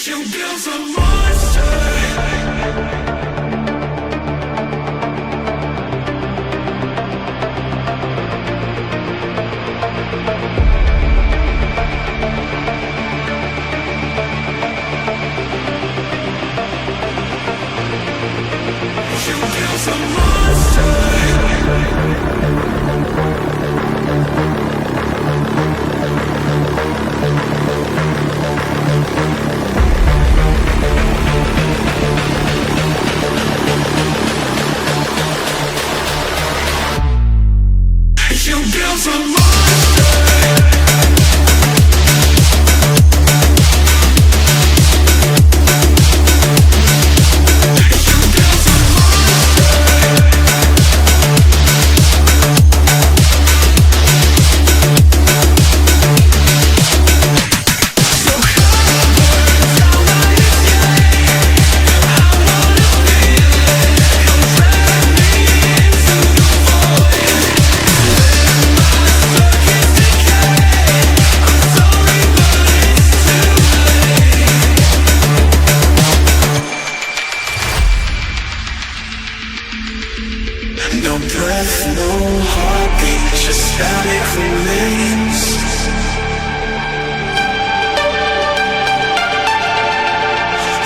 You built a monster. You built a monster. You built a monster. No breath, no heartbeat, just static remains.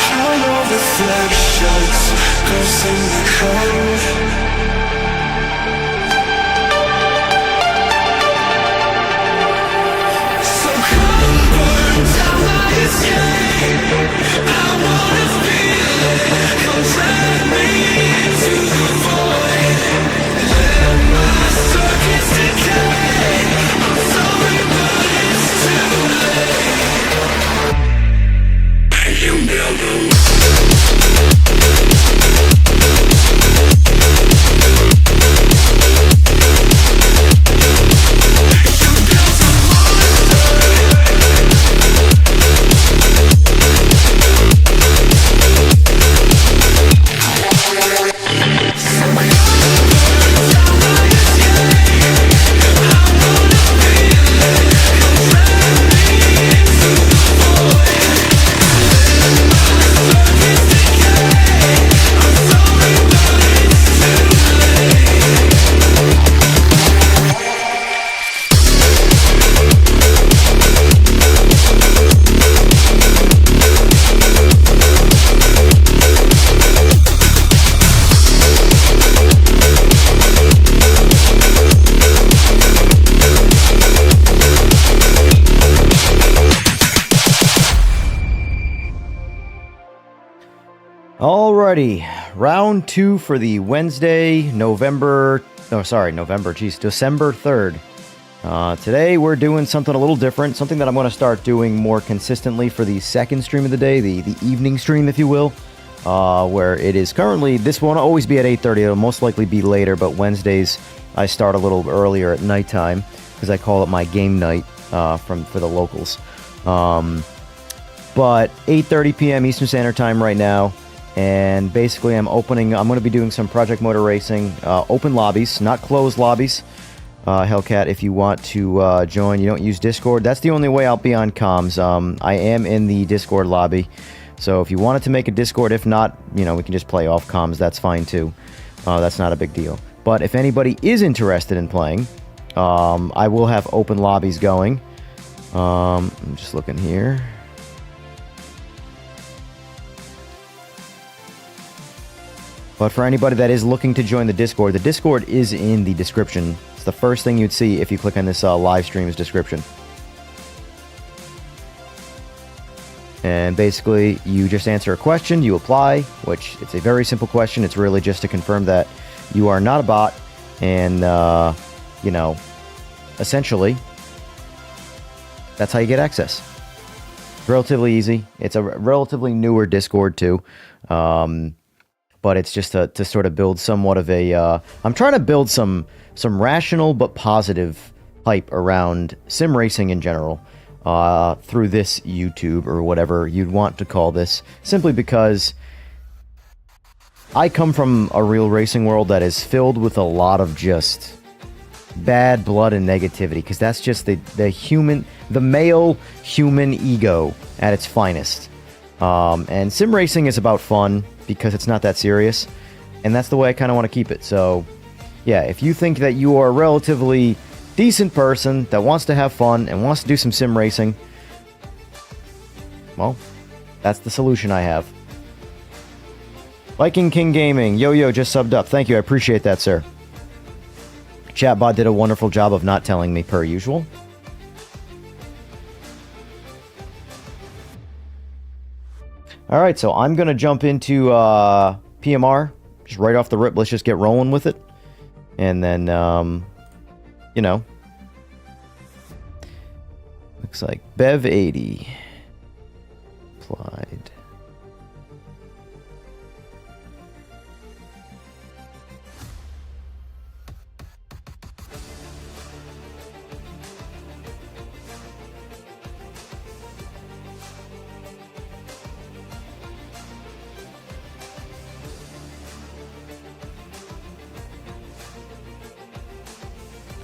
Hollow reflections, ghosts in the cold. So come burn down my escape. I wanna feel it, come drag me into the void. Let my circuits decay. I'm sorry, but it's too late. You build a Alrighty, round 2 for the Wednesday, December 3rd. Today we're doing something a little different, something that I'm going to start doing more consistently for the second stream of the day, the evening stream, if you will, where it is currently, this won't always be at 8:30, it'll most likely be later, but Wednesdays I start a little earlier at nighttime, because I call it my game night for the locals. But 8:30 p.m. Eastern Standard Time right now. And basically, I'm going to be doing some Project Motor Racing, open lobbies, not closed lobbies. Hellcat, if you want to join, you don't use Discord. That's the only way I'll be on comms. I am in the Discord lobby. So if you wanted to make a Discord, if not, we can just play off comms. That's fine too. That's not a big deal. But if anybody is interested in playing, I will have open lobbies going. I'm just looking here. But for anybody that is looking to join the Discord is in the description. It's the first thing you'd see if you click on this live stream's description. And basically, you just answer a question, you apply, which it's a very simple question. It's really just to confirm that you are not a bot, and, essentially, that's how you get access. Relatively easy. It's a relatively newer Discord, too. But it's just to sort of build somewhat of a... I'm trying to build some rational but positive hype around sim racing in general through this YouTube, or whatever you'd want to call this, simply because I come from a real racing world that is filled with a lot of just bad blood and negativity, because that's just the male human ego at its finest. And sim racing is about fun because it's not that serious, and that's the way I kind of want to keep it. So, yeah, if you think that you are a relatively decent person that wants to have fun and wants to do some sim racing, well, that's the solution I have. Viking King Gaming, yo just subbed up. Thank you, I appreciate that, sir. Chatbot did a wonderful job of not telling me, per usual. All right, so I'm going to jump into PMR. Just right off the rip, let's just get rolling with it. And then, you know. Looks like Bev 80. Applied.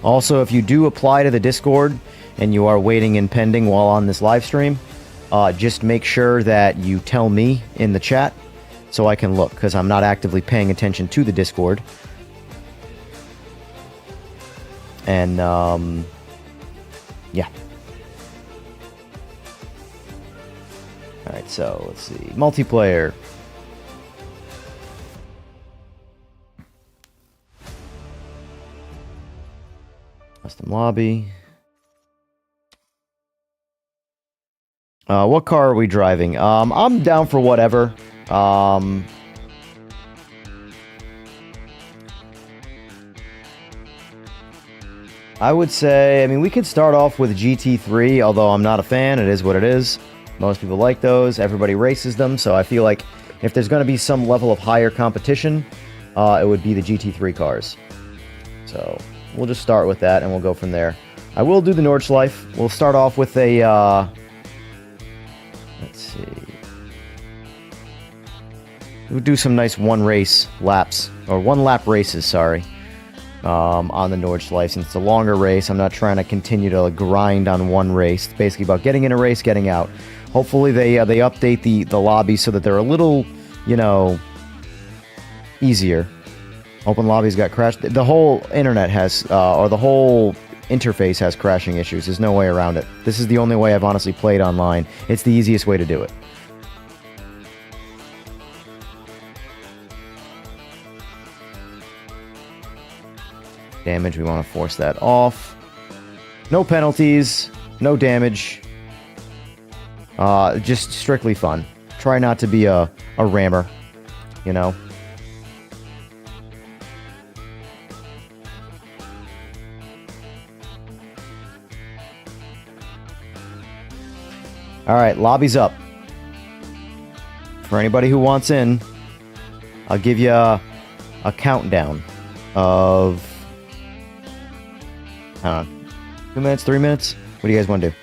Also, if you do apply to the Discord and you are waiting and pending while on this live stream, just make sure that you tell me in the chat so I can look, because I'm not actively paying attention to the Discord. And, yeah. Alright, so let's see. Multiplayer. Custom lobby. What car are we driving? I'm down for whatever. I would say, I mean, we could start off with GT3, although I'm not a fan. It is what it is. Most people like those. Everybody races them, so I feel like if there's going to be some level of higher competition, it would be the GT3 cars. So we'll just start with that, and we'll go from there. I will do the Nordschleife. We'll start off with a, let's see. We'll do some nice one-lap races, sorry, on the Nordschleife. Since it's a longer race, I'm not trying to continue to grind on one race. It's basically about getting in a race, getting out. Hopefully they update the lobbies so that they're a little, you know, easier. Open lobbies got crashed. The whole internet has, or the whole interface has crashing issues. There's no way around it. This is the only way I've honestly played online. It's the easiest way to do it. Damage, we want to force that off. No penalties, no damage. Just strictly fun. Try not to be a rammer, you know. Alright, lobby's up. For anybody who wants in, I'll give you a countdown of, I don't know, 2 minutes, 3 minutes? What do you guys want to do?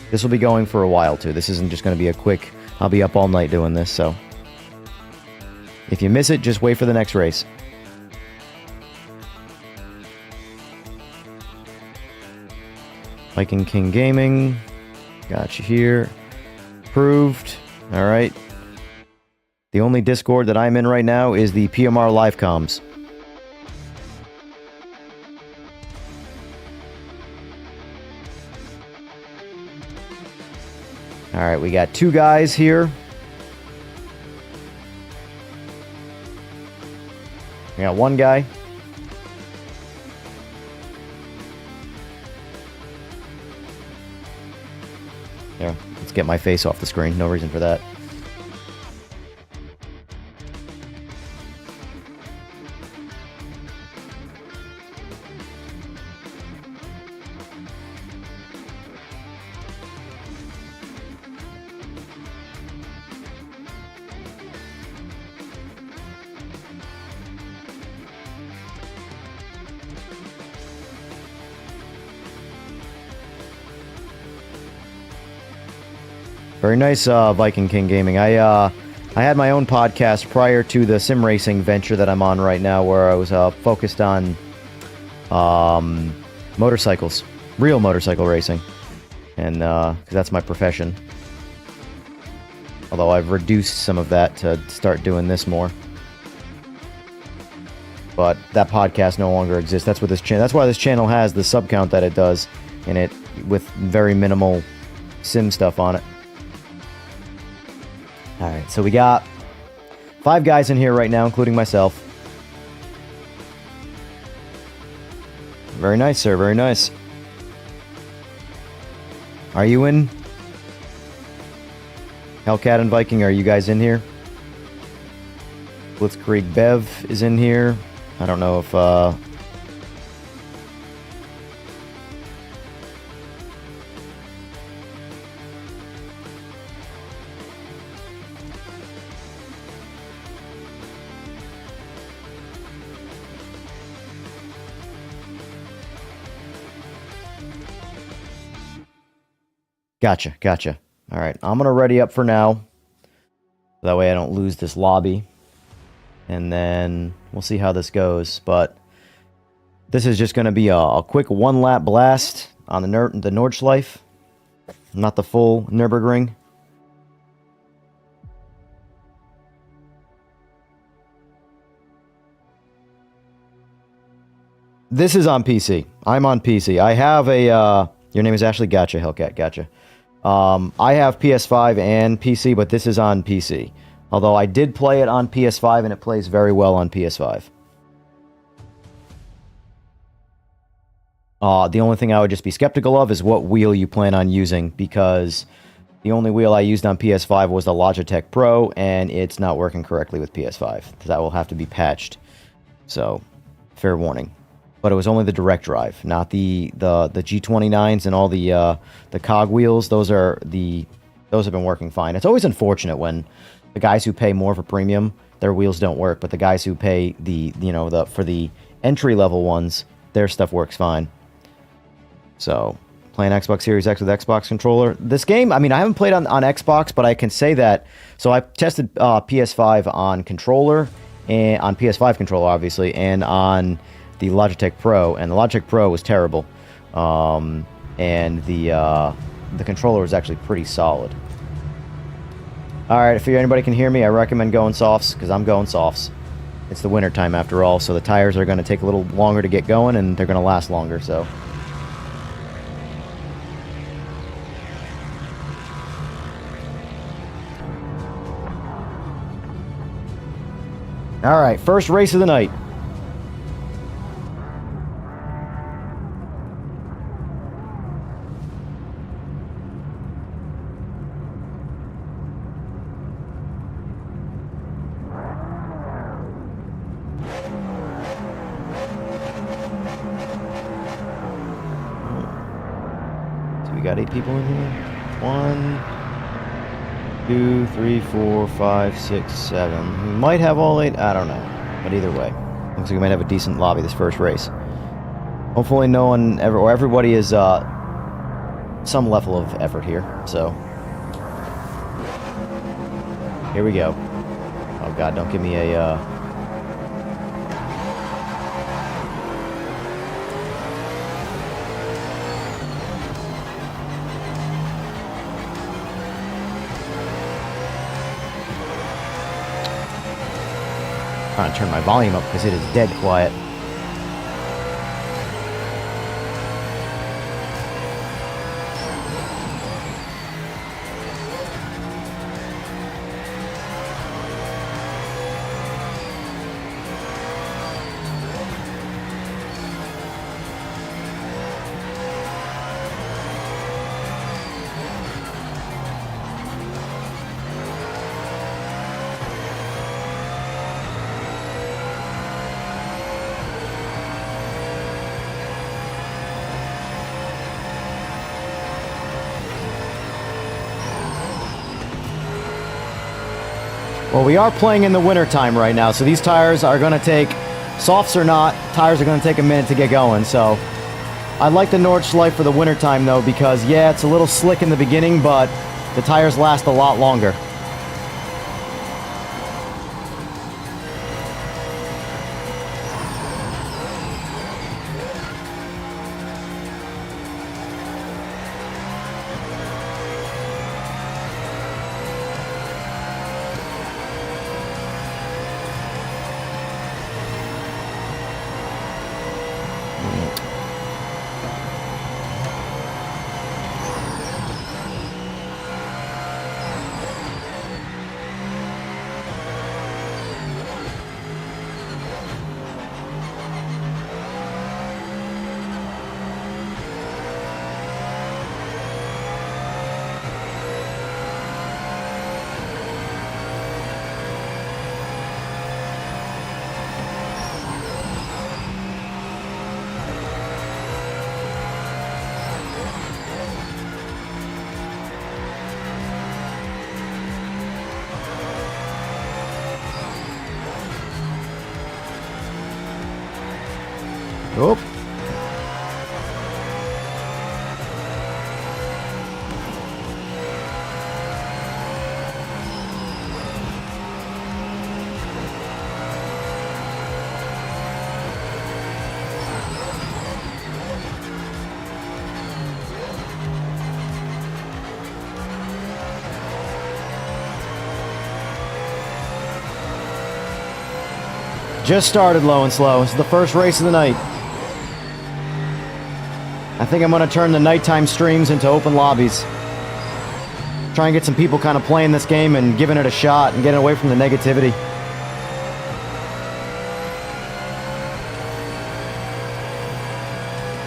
This will be going for a while, too. This isn't just going to be a quick, I'll be up all night doing this, so. If you miss it, just wait for the next race. Viking King Gaming. Got you here. Approved. Alright. The only Discord that I'm in right now is the PMR live comms. Alright, we got 2 guys here. We got 1 guy. Here, let's get my face off the screen. No reason for that. Very nice, Viking King Gaming. I had my own podcast prior to the sim racing venture that I'm on right now, where I was focused on motorcycles, real motorcycle racing, and 'cause that's my profession. Although I've reduced some of that to start doing this more. But that podcast no longer exists. That's what this channel. That's why this channel has the sub count that it does in it, with very minimal sim stuff on it. All right, so we got 5 guys in here right now, including myself. Very nice, sir. Very nice. Are you in? Hellcat and Viking, are you guys in here? Blitzkrieg Bev is in here. I don't know if Gotcha. All right, I'm gonna ready up for now. That way I don't lose this lobby. And then we'll see how this goes. But this is just going to be a quick 1-lap blast on the Nordschleife. Not the full Nürburgring. This is on PC. I'm on PC. I have a... your name is Ashley? Gotcha, Hellcat. Gotcha. I have PS5 and PC, but this is on PC. Although I did play it on PS5, and it plays very well on PS5. The only thing I would just be skeptical of is what wheel you plan on using, because the only wheel I used on PS5 was the Logitech Pro, and it's not working correctly with PS5. That will have to be patched. So, fair warning. But it was only the direct drive, not the G29s and all the cog wheels. Those have been working fine. It's always unfortunate when the guys who pay more for premium, their wheels don't work, but the guys who pay for the entry level ones, their stuff works fine. So, playing Xbox Series X with Xbox controller. This game, I mean, I haven't played on Xbox, but I can say that. So I tested PS5 on controller, and on PS5 controller, obviously, and on the Logitech Pro, and the Logitech Pro was terrible, and the controller was actually pretty solid. All right, if anybody can hear me, I recommend going softs, because I'm going softs. It's the winter time after all, so the tires are going to take a little longer to get going, and they're going to last longer, so. All right, first race of the night. Got 8 people in here. 1, 2, 3, 4, 5, 6, 7. We might have all 8. I don't know. But either way, looks like we might have a decent lobby this first race. Hopefully, no one ever, or everybody is some level of effort here. So here we go. Oh God, don't give me a. Trying to turn my volume up because it is dead quiet. Well, we are playing in the winter time right now, so these tires are going to take, softs or not, tires are going to take a minute to get going. So I like the Nordschleife for the winter time though, because yeah, it's a little slick in the beginning, but the tires last a lot longer. Oh. Just started low and slow. This is the first race of the night. I think I'm going to turn the nighttime streams into open lobbies. Try and get some people kind of playing this game and giving it a shot and getting away from the negativity.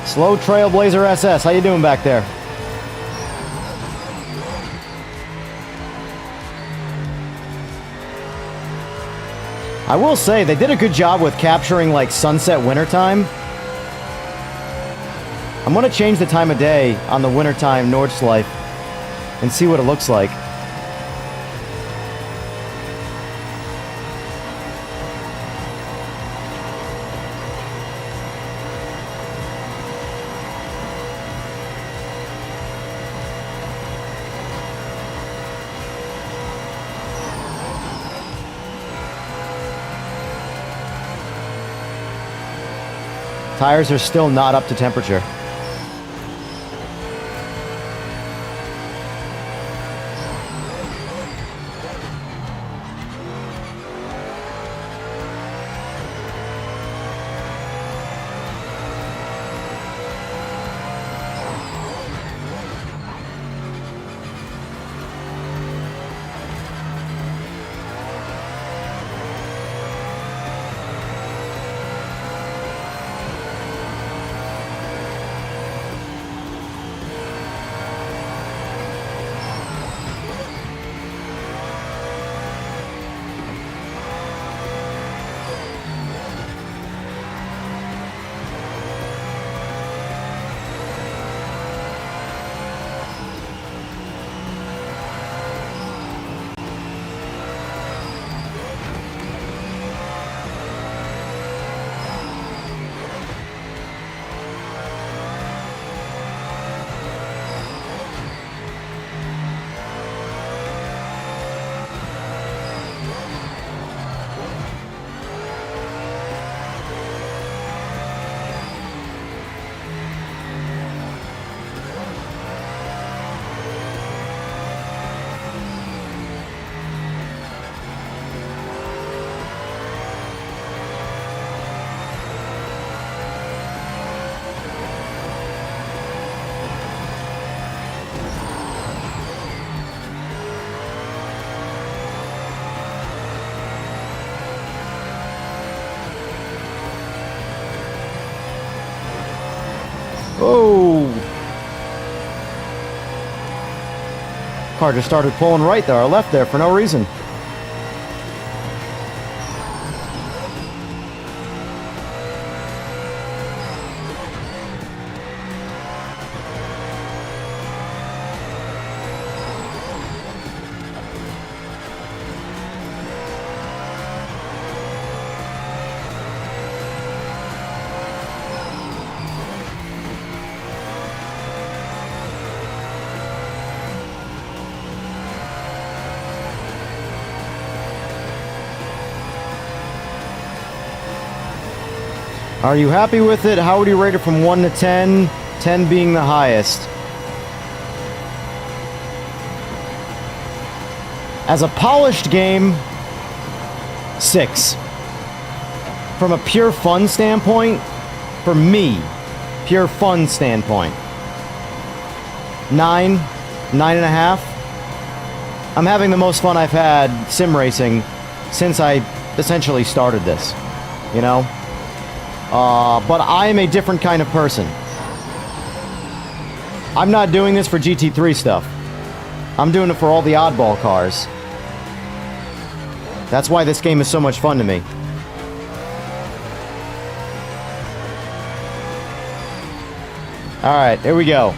Slow Trailblazer SS, how you doing back there? I will say, they did a good job with capturing, like, sunset wintertime. I'm going to change the time of day on the wintertime Nordschleife and see what it looks like. Tires are still not up to temperature. Oh! Car just started pulling right there, or left there for no reason. Are you happy with it? How would you rate it from 1 to 10? 10 being the highest. As a polished game, 6. From a pure fun standpoint, for me, pure fun standpoint, 9, 9.5. I'm having the most fun I've had sim racing since I essentially started this, you know? But I am a different kind of person. I'm not doing this for GT3 stuff. I'm doing it for all the oddball cars. That's why this game is so much fun to me. Alright, here we go.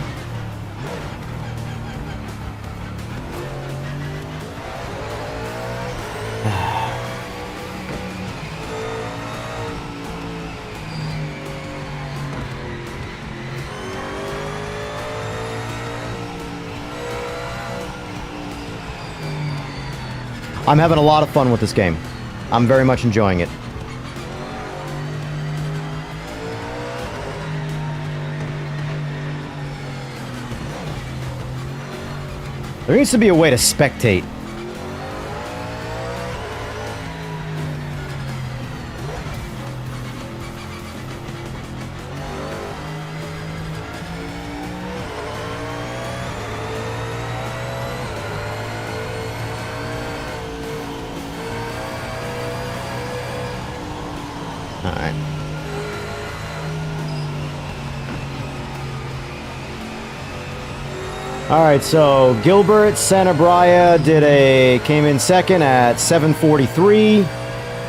I'm having a lot of fun with this game. I'm very much enjoying it. There needs to be a way to spectate. Alright. Alright, so Gilbert Sanabria came in second at 7:43.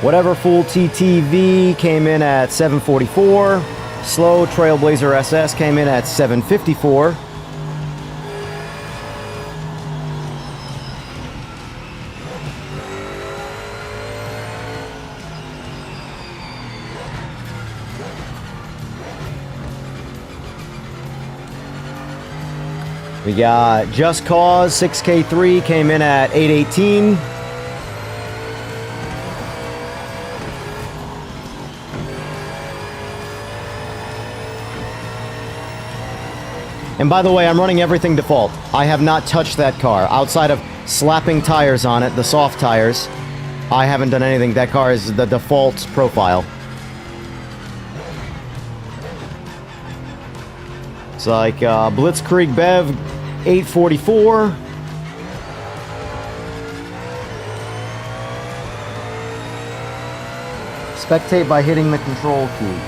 Whatever Full TTV came in at 7:44. Slow Trailblazer SS came in at 7:54. We got Just Cause 6K3 came in at 8:18. And by the way, I'm running everything default. I have not touched that car. Outside of slapping tires on it, the soft tires, I haven't done anything. That car is the default profile. It's like Blitzkrieg Bev 844. Spectate by hitting the control key.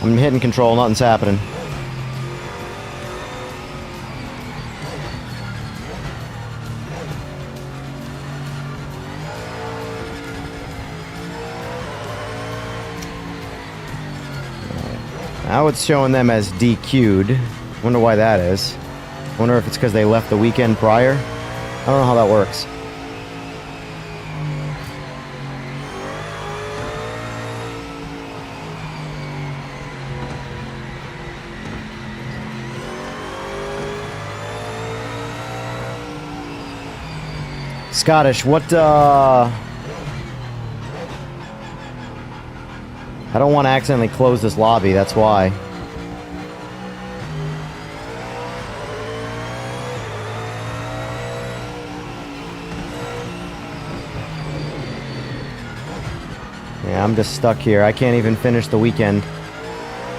I'm hitting control, nothing's happening. Now it's showing them as DQ'd. Wonder why that is. Wonder if it's because they left the weekend prior. I don't know how that works. Scottish, what, I don't want to accidentally close this lobby, that's why. Yeah, I'm just stuck here. I can't even finish the weekend.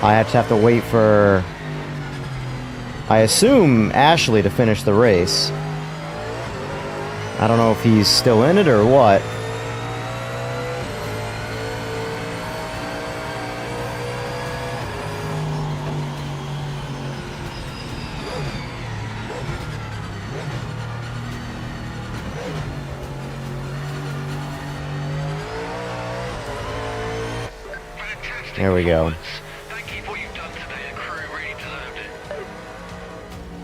I have to wait for, I assume, Ashley to finish the race. I don't know if he's still in it or what. There we go.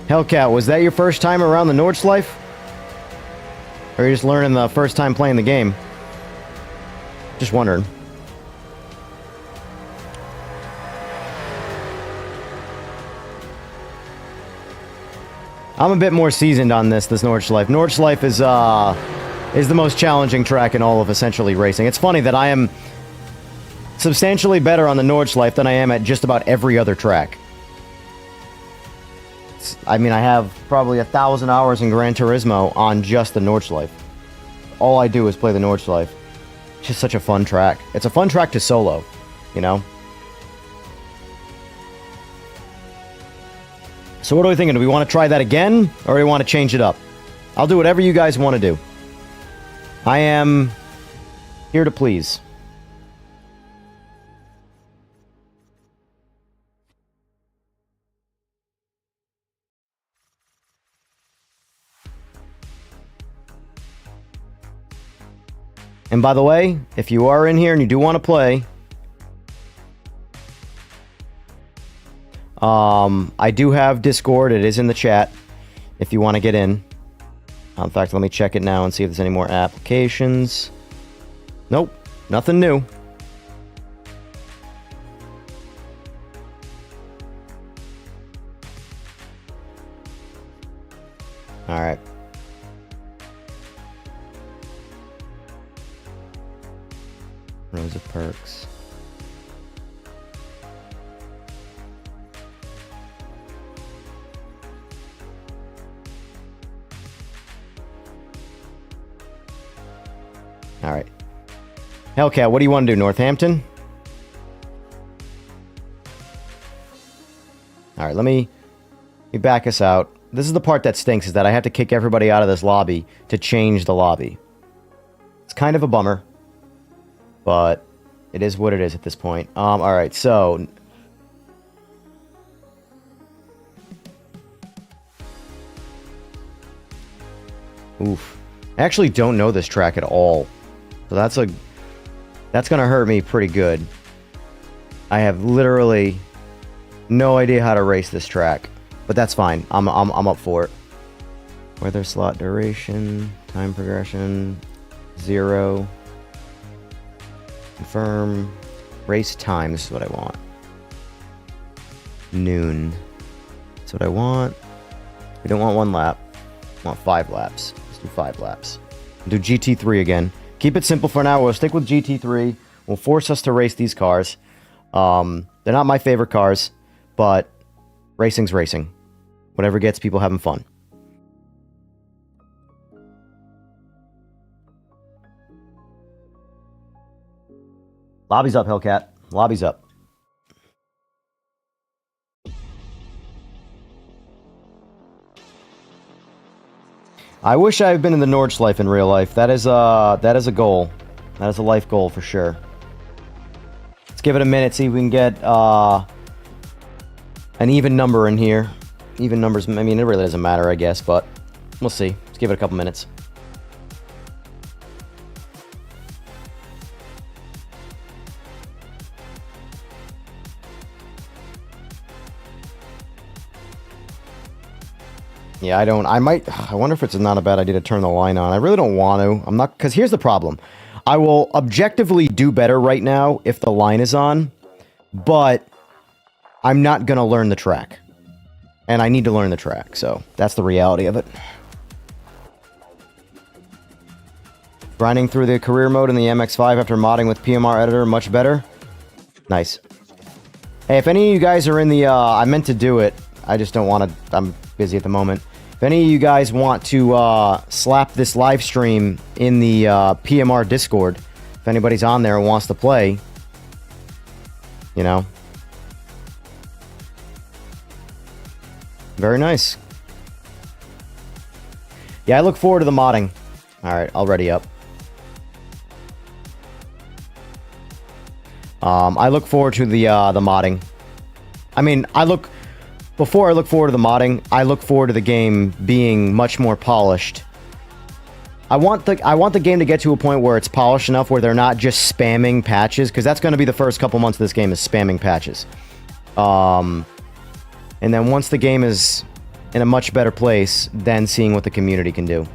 Hellcat, was that your first time around the Nordschleife? Or are you just learning the first time playing the game? Just wondering. I'm a bit more seasoned on this Nordschleife. Nordschleife is the most challenging track in all of essentially racing. It's funny that I am substantially better on the Nordschleife than I am at just about every other track. I mean, I have probably 1,000 hours in Gran Turismo on just the Nordschleife. All I do is play the Nordschleife. It's just such a fun track. It's a fun track to solo, you know? So what are we thinking? Do we want to try that again, or do we want to change it up? I'll do whatever you guys want to do. I am here to please. And by the way, if you are in here and you do want to play, I do have Discord. It is in the chat if you want to get in. In fact, let me check it now and see if there's any more applications. Nope, nothing new. All right. Rows of perks. All right. Hellcat, what do you want to do? Northampton? All right, let me back us out. This is the part that stinks, is that I have to kick everybody out of this lobby to change the lobby. It's kind of a bummer, but it is what it is at this point. All right, so... Oof. I actually don't know this track at all. So that's gonna hurt me pretty good. I have literally no idea how to race this track, but that's fine. I'm up for it. Weather slot duration, time progression, 0. Confirm. Race time. This is what I want. Noon. That's what I want. We don't want 1 lap. I want 5 laps. Let's do 5 laps. Do GT3 again. Keep it simple for now. We'll stick with GT3. We'll force us to race these cars. They're not my favorite cars, but racing's racing. Whatever gets people having fun. Lobby's up, Hellcat. Lobby's up. I wish I had been in the Nordschleife in real life. That is a goal. That is a life goal for sure. Let's give it a minute, see if we can get an even number in here. Even numbers, I mean, it really doesn't matter, I guess, but we'll see. Let's give it a couple minutes. Yeah, I wonder if it's not a bad idea to turn the line on. I really don't want to. I'm not, because here's the problem. I will objectively do better right now if the line is on, but I'm not going to learn the track. And I need to learn the track, so that's the reality of it. Grinding through the career mode in the MX-5 after modding with PMR editor, much better. Nice. Hey, if any of you guys are in the, I meant to do it. I just don't want to, I'm busy at the moment. If any of you guys want to slap this live stream in the PMR Discord, if anybody's on there and wants to play, you know. Very nice. Yeah, I look forward to the modding. Alright, I'll ready up. I look forward to the modding. I mean, before I look forward to the modding, I look forward to the game being much more polished. I want the game to get to a point where it's polished enough where they're not just spamming patches, because that's going to be the first couple months of this game is spamming patches. And then once the game is in a much better place, then seeing what the community can do.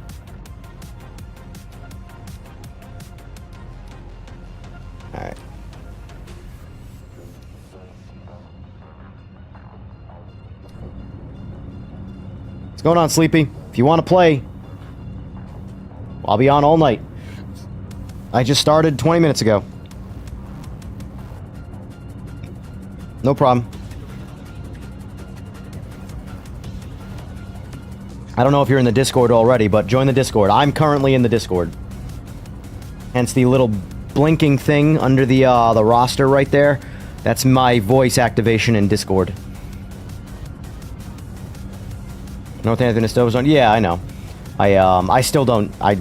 Alright. What's going on, Sleepy? If you want to play, I'll be on all night. I just started 20 minutes ago. No problem. I don't know if you're in the Discord already, but join the Discord. I'm currently in the Discord. Hence the little blinking thing under the roster right there. That's my voice activation in Discord. Northampton Stove Zone? Yeah, I know. I still don't... I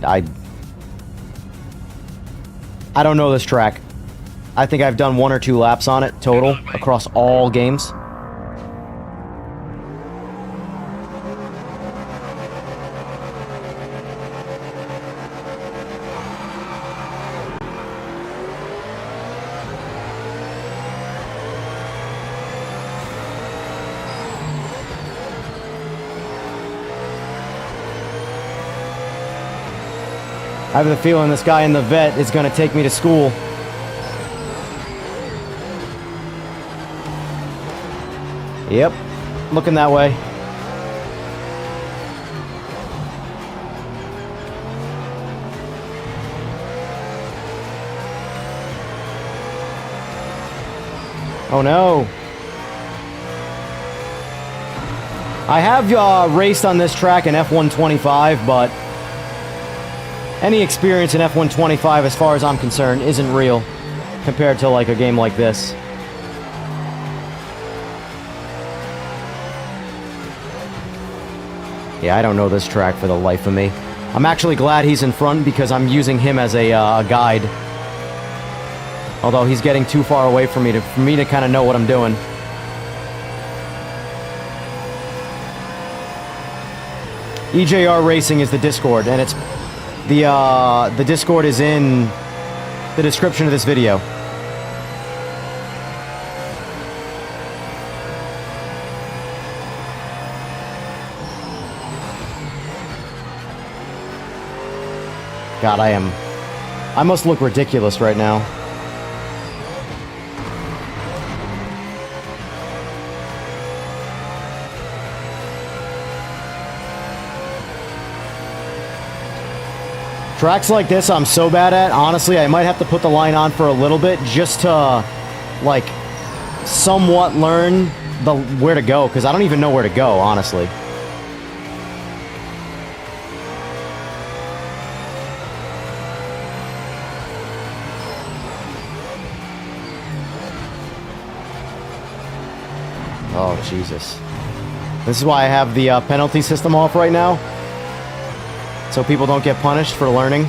don't know this track. I think I've done 1 or 2 laps on it total across all games. I have the feeling this guy in the vet is going to take me to school. Yep, looking that way. Oh no. I have raced on this track in F125, but any experience in F125 as far as I'm concerned isn't real compared to like a game like this. Yeah, I don't know this track for the life of me. I'm actually glad he's in front because I'm using him as a guide. Although he's getting too far away from me to kind of know what I'm doing. EJR-Racing is the Discord, and it's the Discord is in the description of this video. God, I must look ridiculous right now. Tracks like this I'm so bad at, honestly, I might have to put the line on for a little bit just to, like, somewhat learn where to go, because I don't even know where to go, honestly. Oh, Jesus. This is why I have the penalty system off right now. So people don't get punished for learning.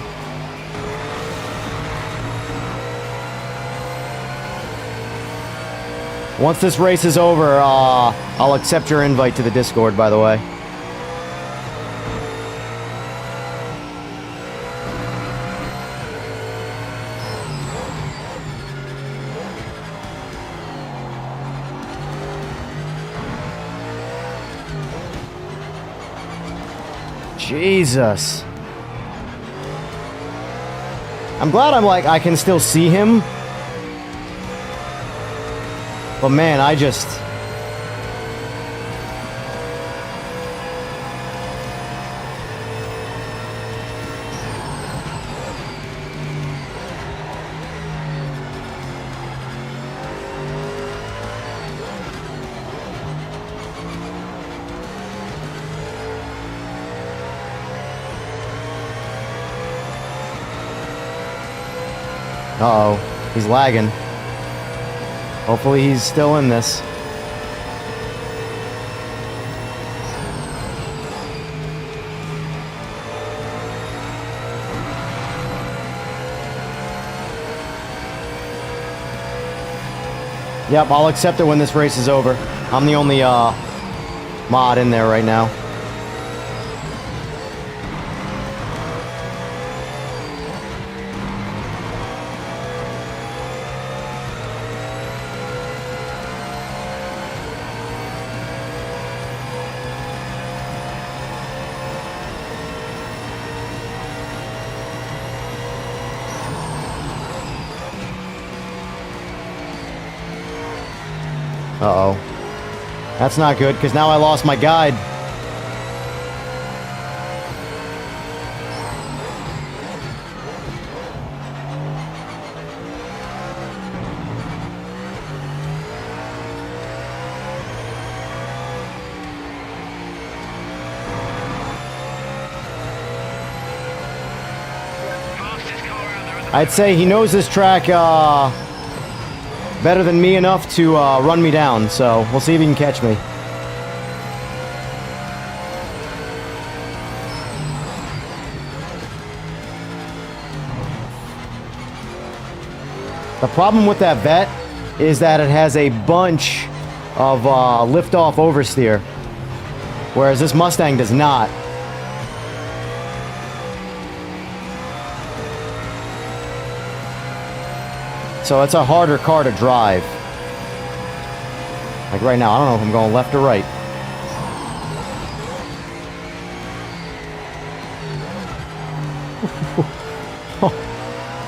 Once this race is over, I'll accept your invite to the Discord, by the way. Jesus. I'm glad I can still see him. But man, I just... Uh-oh, he's lagging. Hopefully he's still in this. Yep, I'll accept it when this race is over. I'm the only mod in there right now. Uh-oh. That's not good, because now I lost my guide. I'd say he knows this track, better than me enough to run me down, so we'll see if he can catch me. The problem with that vet is that it has a bunch of lift-off oversteer, whereas this Mustang does not. So it's a harder car to drive. Like right now, I don't know if I'm going left or right.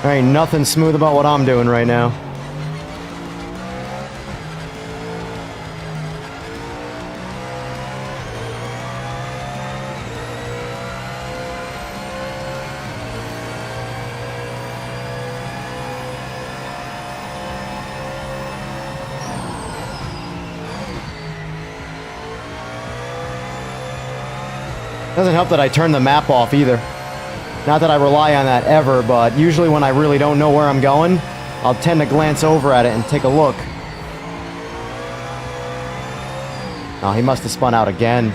There ain't nothing smooth about what I'm doing right now. Doesn't help that I turn the map off either. Not that I rely on that ever, but usually when I really don't know where I'm going, I'll tend to glance over at it and take a look. Oh, he must have spun out again.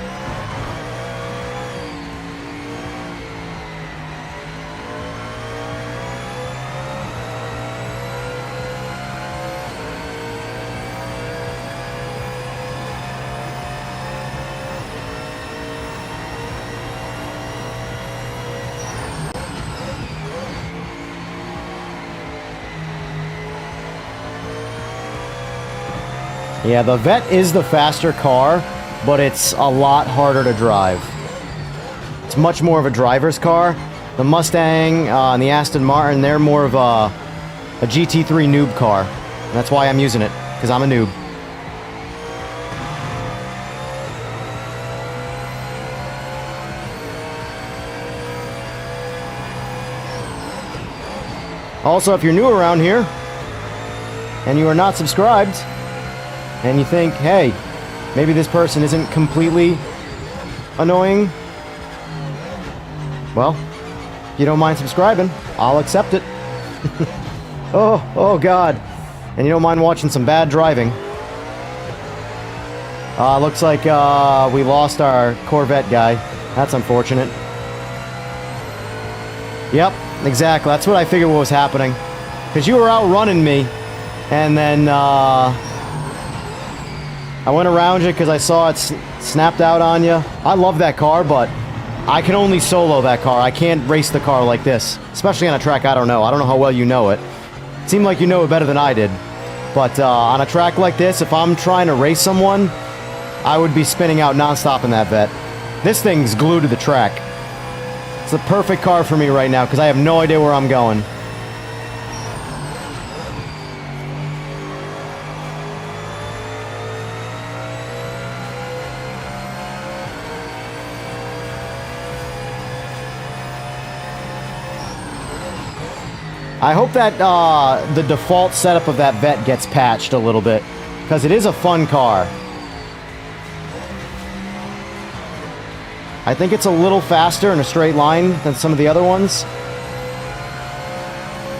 Yeah, the Vet is the faster car, but it's a lot harder to drive. It's much more of a driver's car. The Mustang and the Aston Martin, they're more of a GT3 noob car. And that's why I'm using it, because I'm a noob. Also, if you're new around here, and you are not subscribed, and you think, hey, maybe this person isn't completely annoying, well, if you don't mind subscribing, I'll accept it. Oh God. And you don't mind watching some bad driving. Looks like we lost our Corvette guy. That's unfortunate. Yep, exactly. That's what I figured what was happening. Because you were outrunning me, and then I went around you because I saw it snapped out on you. I love that car, but I can only solo that car. I can't race the car like this. Especially on a track I don't know. I don't know how well you know it. It seemed like you know it better than I did. But on a track like this, if I'm trying to race someone, I would be spinning out non-stop in that Vet. This thing's glued to the track. It's the perfect car for me right now because I have no idea where I'm going. I hope that the default setup of that Vet gets patched a little bit, because it is a fun car. I think it's a little faster in a straight line than some of the other ones.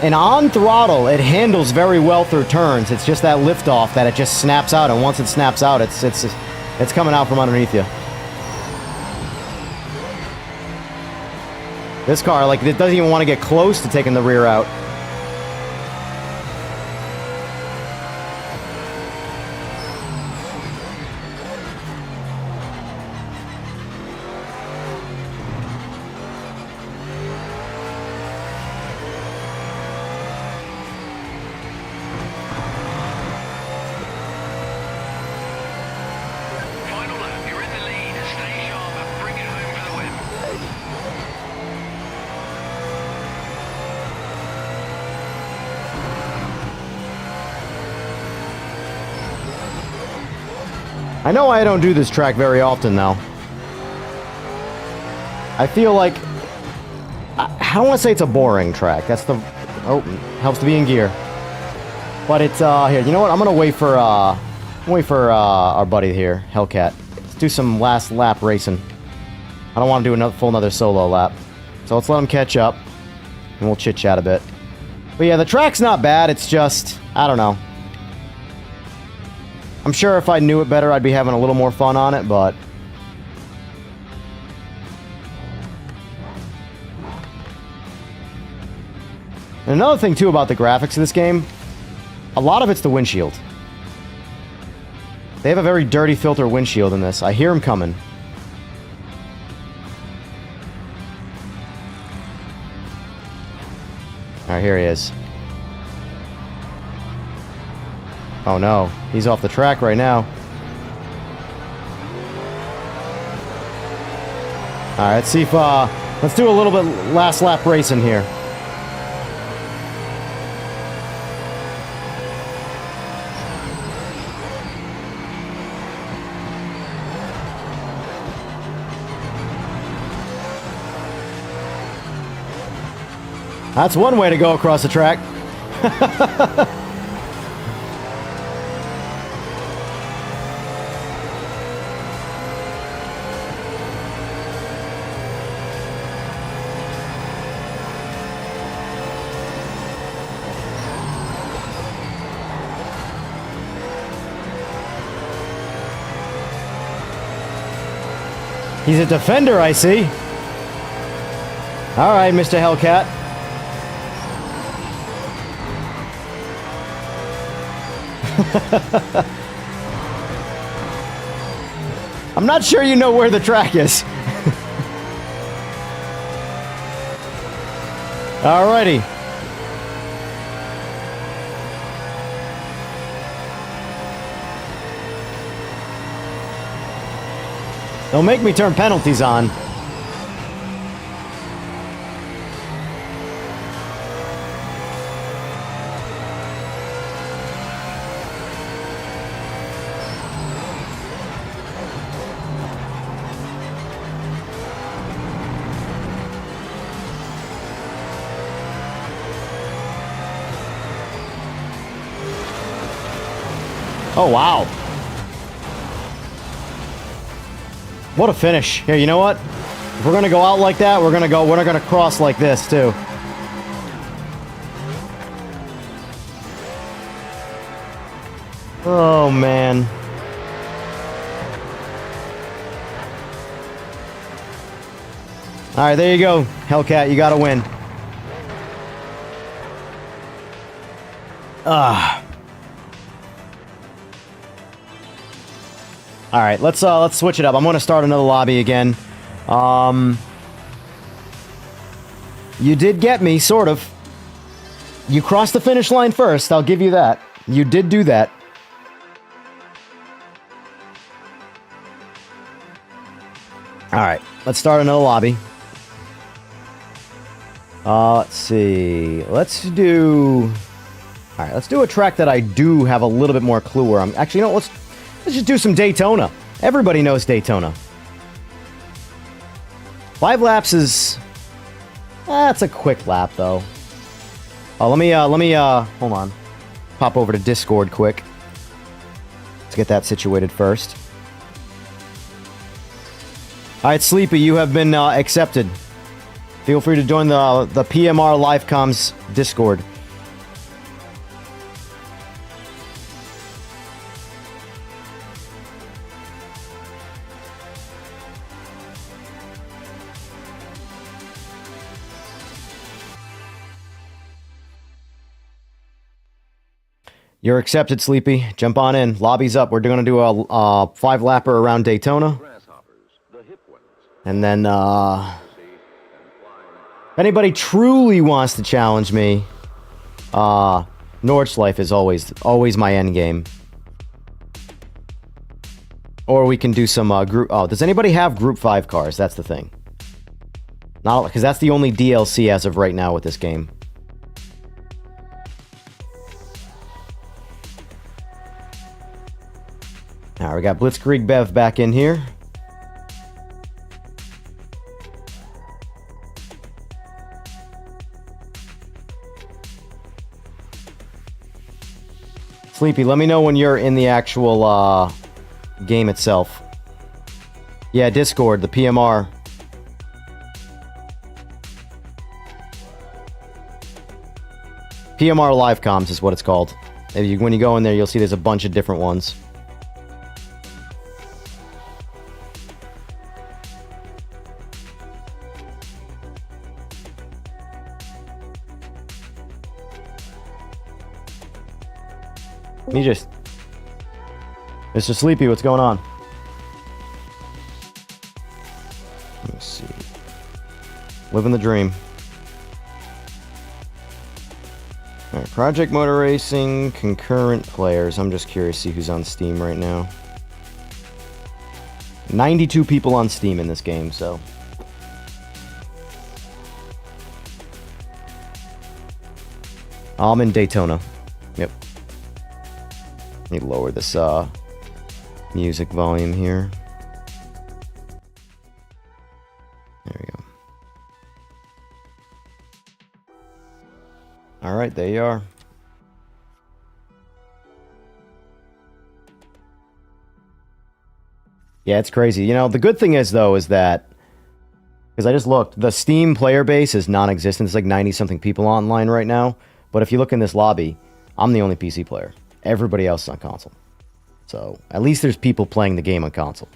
And on throttle, it handles very well through turns. It's just that liftoff that it just snaps out, and once it snaps out, it's coming out from underneath you. This car, like, it doesn't even want to get close to taking the rear out. Final lap, you're in the lead. Stay sharp and bring it home for the win. I know I don't do this track very often, though. I feel like... I don't want to say it's a boring track. That's the... Oh, helps to be in gear. But it's, here, you know what? I'm gonna wait for, our buddy here, Hellcat. Let's do some last lap racing. I don't want to do another solo lap. So let's let him catch up, and we'll chit-chat a bit. But yeah, the track's not bad, it's just... I don't know. I'm sure if I knew it better, I'd be having a little more fun on it, but... And another thing, too, about the graphics of this game, a lot of it's the windshield. They have a very dirty filter windshield in this. I hear him coming. Alright, here he is. Oh no, he's off the track right now. Alright, let's see if, let's do a little bit last lap racing here. That's one way to go across the track. He's a defender, I see. All right, Mr. Hellcat. I'm not sure you know where the track is. Alrighty. Don't make me turn penalties on. Oh, wow. What a finish. Here, you know what? If we're going to go out like that, we're not going to cross like this, too. Oh, man. All right, there you go, Hellcat. You got to win. All right, let's switch it up. I'm going to start another lobby again. You did get me, sort of. You crossed the finish line first. I'll give you that. You did do that. All right, let's start another lobby. Let's see. Let's do a track that I do have a little bit more clue where I'm. Actually, you know, let's just do some Daytona. Everybody knows Daytona. 5 laps is... That's a quick lap, though. Oh, let me, hold on. Pop over to Discord quick. Let's get that situated first. Alright, Sleepy, you have been accepted. Feel free to join the PMR Livecom's Discord. You're accepted, Sleepy. Jump on in. Lobby's up. We're going to do a 5-lapper around Daytona. And then, if anybody truly wants to challenge me, Nordschleife is always my end game. Or we can do some group... Oh, does anybody have Group 5 cars? That's the thing. Not because that's the only DLC as of right now with this game. Alright, we got Blitzkrieg Bev back in here. Sleepy, let me know when you're in the actual game itself. Yeah, Discord, the PMR. PMR Livecoms is what it's called. When you go in there, you'll see there's a bunch of different ones. Me just... Mr. Sleepy, what's going on? Let's see. Living the dream. Alright, Project Motor Racing, concurrent players. I'm just curious to see who's on Steam right now. 92 people on Steam in this game, so... I'm in Daytona. Yep. Need to lower this music volume here. There we go. All right, there you are. Yeah, it's crazy. You know, the good thing is, though, is that, because I just looked, the Steam player base is non-existent. It's like 90-something people online right now. But if you look in this lobby, I'm the only PC player. Everybody else is on console. So, at least there's people playing the game on console.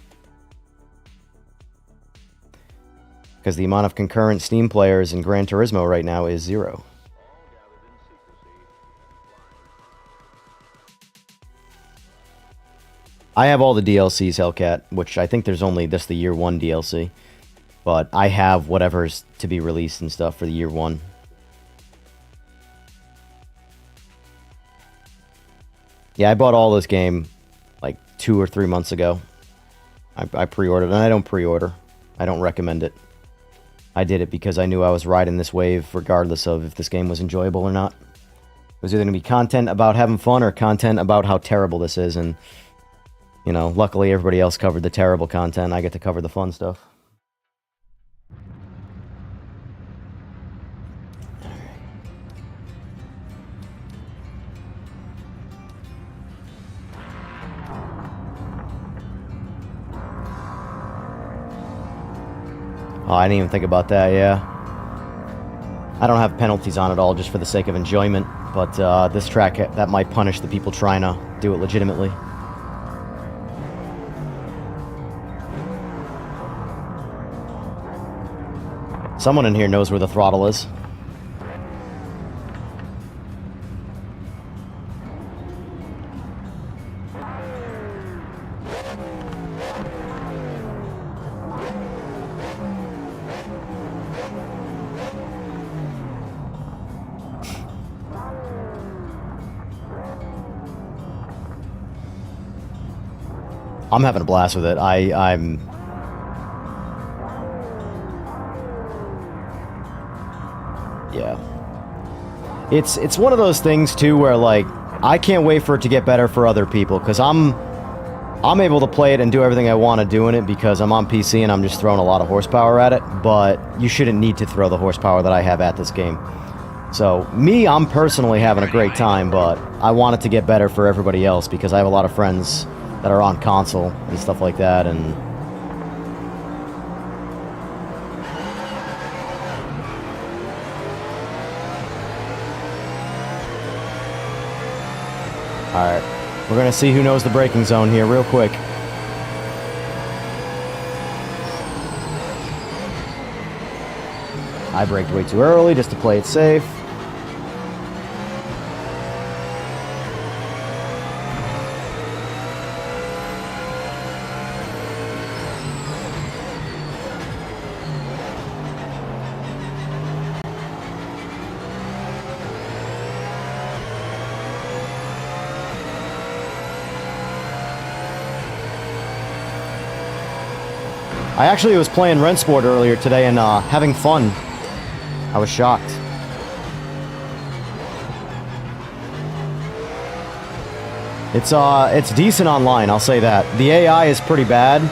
because the amount of concurrent Steam players in Gran Turismo right now is 0. I have all the DLCs, Hellcat, which I think there's only just the year 1 DLC. But I have whatever's to be released and stuff for the year 1. Yeah, I bought all this game like 2 or 3 months ago. I pre-ordered, and I don't pre-order. I don't recommend it. I did it because I knew I was riding this wave regardless of if this game was enjoyable or not. It was either going to be content about having fun or content about how terrible this is, and, you know, luckily everybody else covered the terrible content. I get to cover the fun stuff. Oh, I didn't even think about that, yeah. I don't have penalties on it all just for the sake of enjoyment, but this track, that might punish the people trying to do it legitimately. Someone in here knows where the throttle is. I'm having a blast with it. I'm... Yeah. It's one of those things, too, where, like, I can't wait for it to get better for other people, because I'm able to play it and do everything I want to do in it because I'm on PC and I'm just throwing a lot of horsepower at it, but you shouldn't need to throw the horsepower that I have at this game. So, me, I'm personally having a great time, but I want it to get better for everybody else because I have a lot of friends that are on console and stuff like that, and alright, we're gonna see who knows the braking zone here real quick. I braked way too early just to play it safe. I actually was playing Rennsport earlier today and having fun. I was shocked. It's decent online, I'll say that. The AI is pretty bad,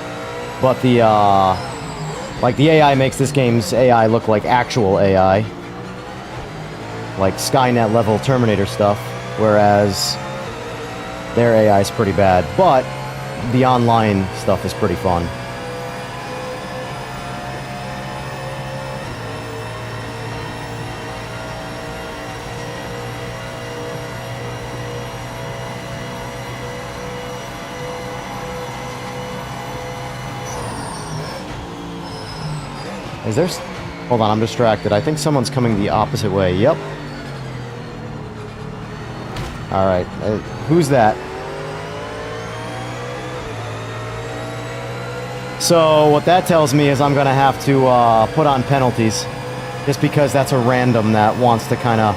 but the AI makes this game's AI look like actual AI. Like Skynet level Terminator stuff, whereas their AI is pretty bad, but the online stuff is pretty fun. Is there... Hold on, I'm distracted. I think someone's coming the opposite way. Yep. Alright. Who's that? So, what that tells me is I'm going to have to put on penalties. Just because that's a random that wants to kind of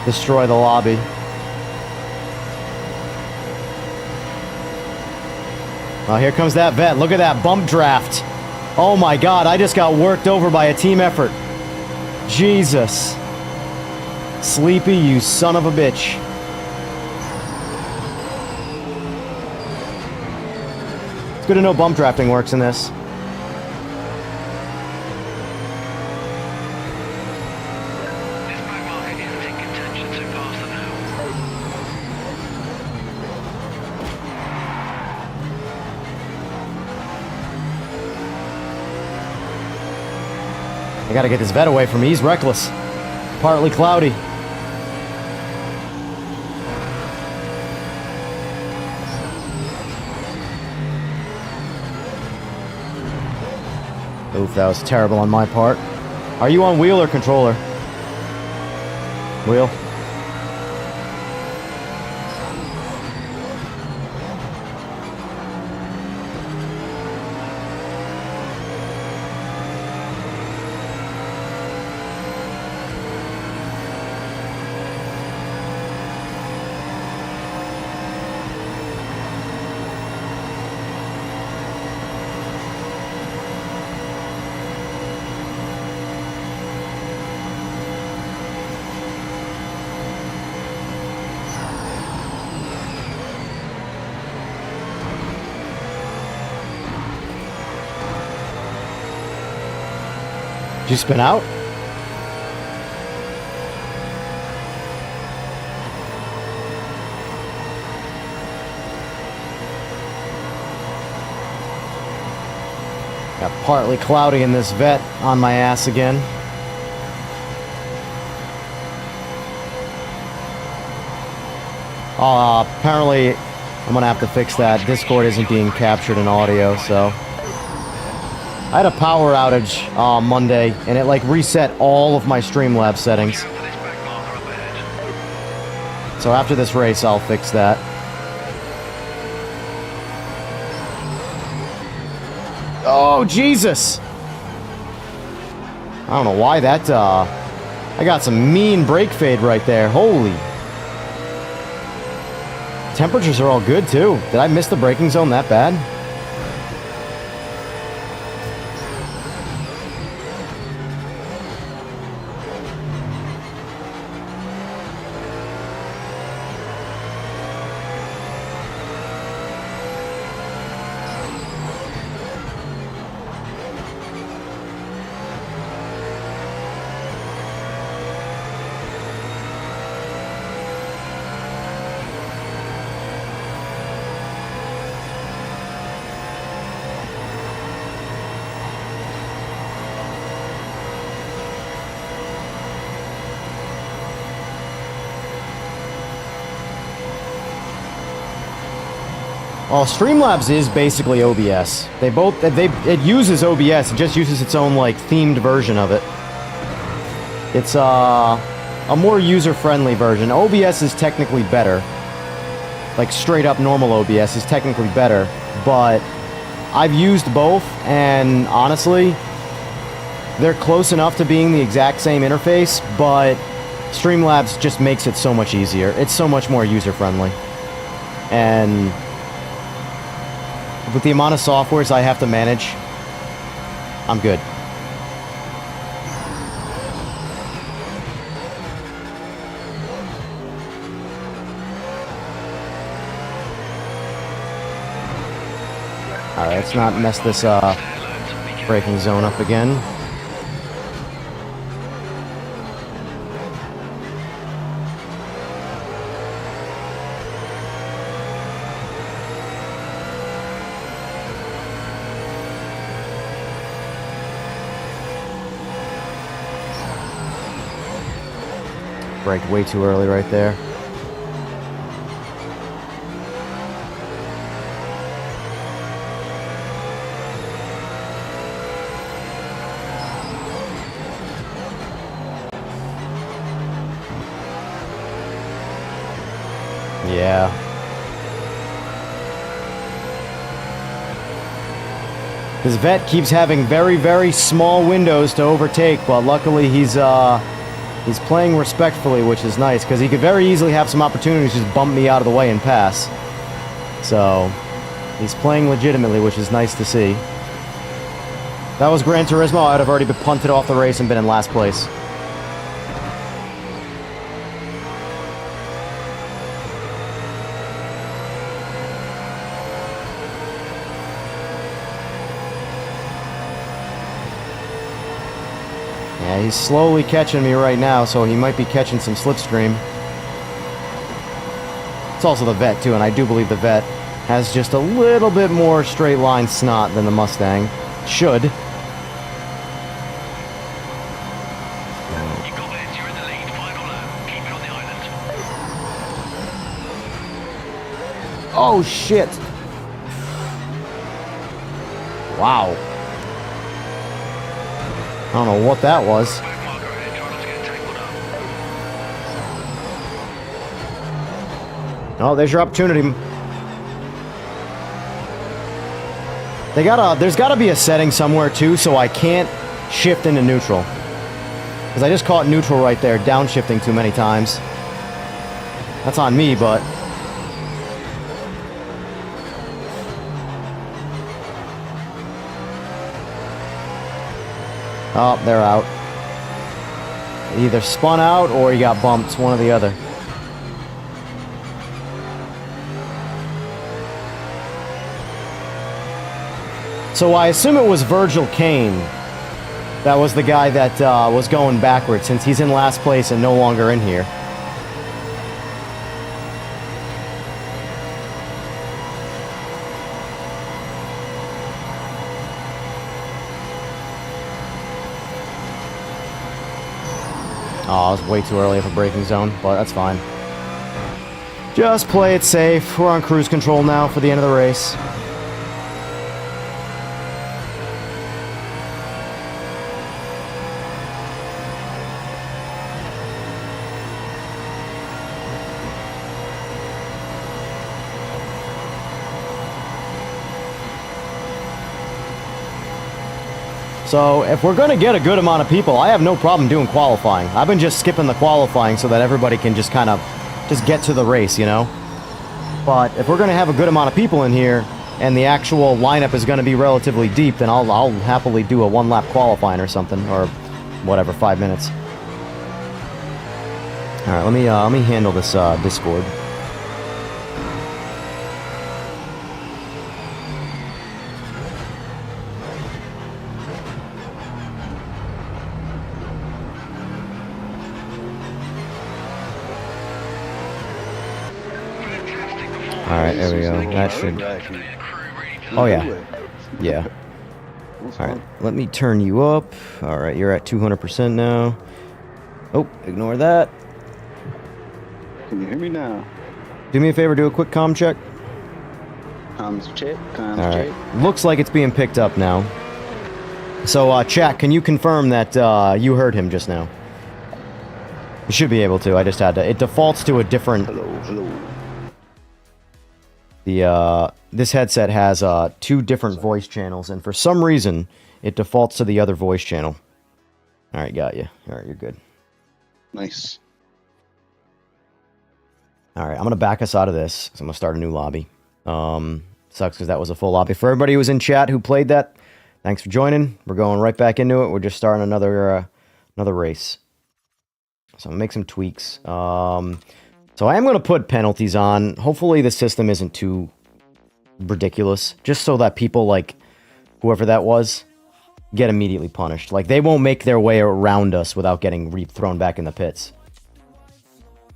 destroy the lobby. Oh, here comes that vet. Look at that bump draft. Oh my god, I just got worked over by a team effort. Jesus. Sleepy, you son of a bitch. It's good to know bump drafting works in this. I gotta get this vet away from me. He's reckless. Partly cloudy. Oof, that was terrible on my part. Are you on wheel or controller? Wheel. Did you spin out? Got partly cloudy in this vet on my ass again. Apparently I'm gonna have to fix that. Discord isn't being captured in audio, so. I had a power outage Monday, and it like reset all of my Streamlabs settings. So after this race, I'll fix that. Oh, Jesus! I don't know why that, I got some mean brake fade right there. Holy. Temperatures are all good, too. Did I miss the braking zone that bad? Well, Streamlabs is basically OBS. It uses OBS, it just uses its own, like, themed version of it. It's, a more user-friendly version. OBS is technically better. Like, straight-up normal OBS is technically better, but I've used both, and honestly, they're close enough to being the exact same interface, but Streamlabs just makes it so much easier. It's so much more user-friendly. And with the amount of softwares I have to manage, I'm good. Alright, let's not mess this braking zone up again. Braked way too early right there. Yeah. This vet keeps having very, very small windows to overtake, but luckily he's playing respectfully, which is nice, because he could very easily have some opportunities to just bump me out of the way and pass. So, he's playing legitimately, which is nice to see. If that was Gran Turismo, I'd have already been punted off the race and been in last place. Yeah, he's slowly catching me right now, so he might be catching some slipstream. It's also the vet, too, and I do believe the vet has just a little bit more straight line snot than the Mustang. Should. Oh, shit. Wow. don't know what that was. Oh, there's your opportunity. There's gotta be a setting somewhere too, so I can't shift into neutral. Because I just caught neutral right there, downshifting too many times. That's on me, but... Oh, they're out. Either spun out or you got bumped, one or the other. So I assume it was Virgil Kane. That was the guy that was going backwards, since he's in last place and no longer in here. Oh, it was way too early for braking zone, but that's fine. Just play it safe. We're on cruise control now for the end of the race. So, if we're going to get a good amount of people, I have no problem doing qualifying. I've been just skipping the qualifying so that everybody can just kind of just get to the race, you know? But if we're going to have a good amount of people in here, and the actual lineup is going to be relatively deep, then I'll happily do a one-lap qualifying or something, or whatever, 5 minutes. Alright, let me handle this Discord. Alright, there we go. That should... Oh, yeah. Yeah. Alright, let me turn you up. Alright, you're at 200% now. Oh, ignore that. Can you hear me now? Do me a favor, do a quick comm check. Comms check, comms Alright, check. looks like it's being picked up now. So, chat, can you confirm that you heard him just now? You should be able to, I just had to. It defaults to a different... Hello. This headset has 2 different voice channels, and for some reason, it defaults to the other voice channel. Alright, got you. Alright, you're good. Nice. Alright, I'm gonna back us out of this, because I'm gonna start a new lobby. Sucks because that was a full lobby. For everybody who was in chat who played that, thanks for joining. We're going right back into it. We're just starting another race. So I'm gonna make some tweaks. So I am going to put penalties on. Hopefully the system isn't too ridiculous. Just so that people, like, whoever that was, get immediately punished. Like, they won't make their way around us without getting thrown back in the pits.